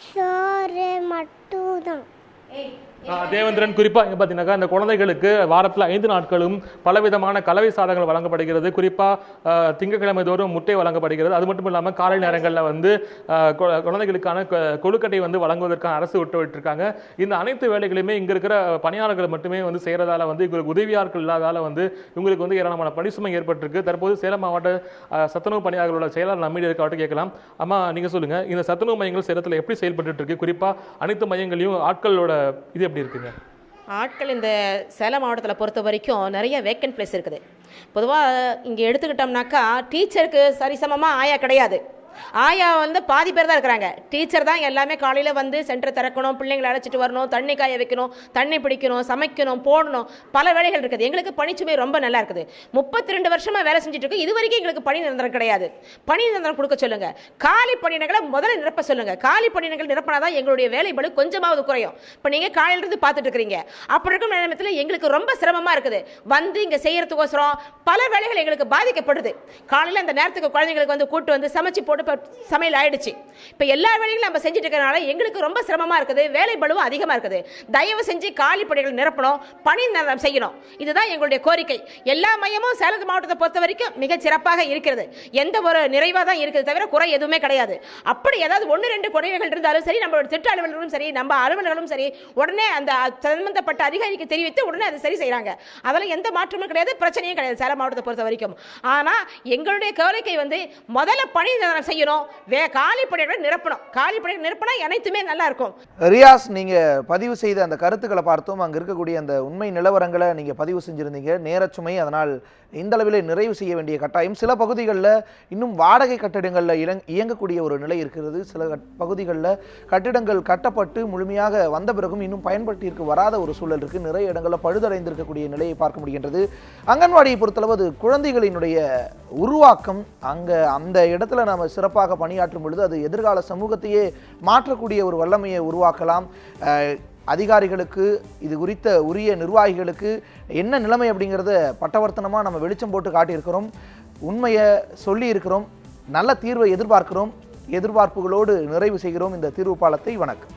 Speaker 12: சோறு மட்டும் தான்.
Speaker 11: தேவேந்திரன், குறிப்பாக இங்கே பார்த்தீங்கன்னாக்கா இந்த குழந்தைகளுக்கு வாரத்தில் 5 நாட்களும் பலவிதமான கலவை சாதங்கள் வழங்கப்படுகிறது. குறிப்பாக திங்கட்கிழமை தோறும் முட்டை வழங்கப்படுகிறது. அது மட்டும் இல்லாமல் காலை நேரங்களில் வந்து குழந்தைகளுக்கான கொழுக்கட்டை வந்து வழங்குவதற்கான அரசு உத்தரவிட்டிருக்காங்க. இந்த அனைத்து வேலைகளையுமே இங்கே இருக்கிற பணியாளர்கள் மட்டுமே வந்து செய்கிறதால வந்து இவங்களுக்கு உதவியாளர்கள் இல்லாதால வந்து இவங்களுக்கு வந்து ஏராளமான பணிசுமை ஏற்பட்டிருக்கு. தற்போது சேலம் மாவட்ட சத்துணவு பணியாளர்களோட செயலாளர் நம்மீடு இருக்காட்டு கேட்கலாம். அம்மா, நீங்கள் சொல்லுங்கள், இந்த சத்துணவு மையங்கள் சேலத்தில் எப்படி செயல்பட்டு இருக்கு? குறிப்பாக அனைத்து மையங்களையும் ஆட்களோட இது எப்படி இருக்குங்க?
Speaker 13: ஆட்கள் இந்த சேலம் மாவட்டத்தில் பொறுத்த வரைக்கும் நிறைய வேக்கன்ட் பிளேஸ் இருக்குது. பொதுவாக இங்கே எடுத்துக்கிட்டோம்னாக்கா டீச்சருக்கு சரிசமமாக ஆயா கிடையாது. ஆயா வந்து பாதி பேர் தான் இருக்கிறாங்க. டீச்சர் தான் எல்லாமே காலையில் வந்து சென்டர் திறக்கணும், பிள்ளைங்களை அழைச்சிட்டு வரணும், தண்ணி காய வைக்கணும், தண்ணி பிடிக்கணும், சமைக்கணும், போடணும், பல வேலைகள் இருக்குது. எங்களுக்கு பணிச்சுமை ரொம்ப நல்லா இருக்குது. 32 வருஷமாக வேலை செஞ்சுட்டு இருக்கு. இது வரைக்கும் எங்களுக்கு பணி நிரந்தரம் கிடையாது. பணி நிரந்தரம் கொடுக்க சொல்லுங்க. காலி பணியிடங்களை முதல்ல நிரப்ப சொல்லுங்க. காலி பணியிடங்கள் நிரப்பினாதான் எங்களுடைய வேலை பளு கொஞ்சமாவது குறையும். இப்போ நீங்கள் காலையிலிருந்து பார்த்துட்டு இருக்கிறீங்க. அப்படி இருக்கும் நேரத்தில் எங்களுக்கு ரொம்ப சிரமமாக இருக்குது. வந்து இங்கே செய்யறதுக்கோசரம் பல வேலைகள் எங்களுக்கு பாதிக்கப்படுது. காலையில் அந்த நேரத்துக்கு குழந்தைங்களுக்கு வந்து கூட்டு வந்து சமைச்சு போட்டு சமையல் ஆயிடுச்சு. இப்போ எல்லா வேலைகளும் நம்ம செஞ்சுட்டு இருக்கிறனால எங்களுக்கு ரொம்ப சிரமமாக இருக்குது. வேலை பளுவும் அதிகமாக இருக்குது. தயவு செஞ்சு காலி பணிகள் நிரப்பணும், பணி நிரந்தரம் செய்யணும். இதுதான் எங்களுடைய கோரிக்கை. எல்லா மையமும் சேலம் மாவட்டத்தை பொறுத்த வரைக்கும் மிக சிறப்பாக இருக்கிறது. எந்த ஒரு நிறைவாக தான் இருக்குது, தவிர குறை எதுவுமே கிடையாது. அப்படி ஏதாவது 1-2 குறைகள் இருந்தாலும் சரி, நம்மளோட திட்ட அலுவலர்களும் சரி, நம்ம அலுவலர்களும் சரி, உடனே அந்த சம்பந்தப்பட்ட அதிகாரிக்கு தெரிவித்து உடனே அதை சரி செய்கிறாங்க. அதெல்லாம் எந்த மாற்றமும் கிடையாது, பிரச்சனையும் கிடையாது சேலம் மாவட்டத்தை பொறுத்த வரைக்கும். ஆனால் எங்களுடைய கோரிக்கை வந்து முதல்ல பணி நிரந்தரம் செய்யணும், காலி பணிகளை நிரப்பணும். காலி பணிகள் நிரப்பினா அனைத்துமே நல்லா இருக்கும்.
Speaker 1: ரியாஸ், நீங்க பதிவு செய்த அந்த கருத்துக்களை பார்த்தோம். அங்க இருக்கக்கூடிய அந்த உண்மை நிலவரங்களை நீங்க பதிவு செஞ்சிருந்தீங்க. நேரச்சுமை அதனால் இந்த அளவிலே நிறைவு செய்ய வேண்டிய கட்டாயம். சில பகுதிகளில் இன்னும் வாடகை கட்டிடங்களில் இயங்கக்கூடிய ஒரு நிலை இருக்கிறது. சில பகுதிகளில் கட்டிடங்கள் கட்டப்பட்டு முழுமையாக வந்த பிறகும் இன்னும் பயன்படுத்திற்கு வராத ஒரு சூழல் இருக்கு. நிறைய இடங்களில் பழுதடைந்திருக்கக்கூடிய நிலையை பார்க்க முடிகின்றது. அங்கன்வாடியை பொறுத்தளவு அது குழந்தைகளினுடைய உருவாக்கம். அந்த இடத்துல நாம் சிறப்பாக பணியாற்றும் பொழுது அது எதிர்கால சமூகத்தையே மாற்றக்கூடிய ஒரு வல்லமையை உருவாக்கலாம். அதிகாரிகளுக்கு, இது குறித்த உரிய நிர்வாகிகளுக்கு என்ன நிலைமை அப்படிங்கிறத பட்டவர்த்தனமாக நம்ம வெளிச்சம் போட்டு காட்டியிருக்கிறோம். உண்மையை சொல்லி இருக்கிறோம். நல்ல தீர்வை எதிர்பார்க்கிறோம். எதிர்பார்ப்புகளோடு நிறைவு செய்கிறோம் இந்த தீர்வு பாலத்தை. வணக்கம்.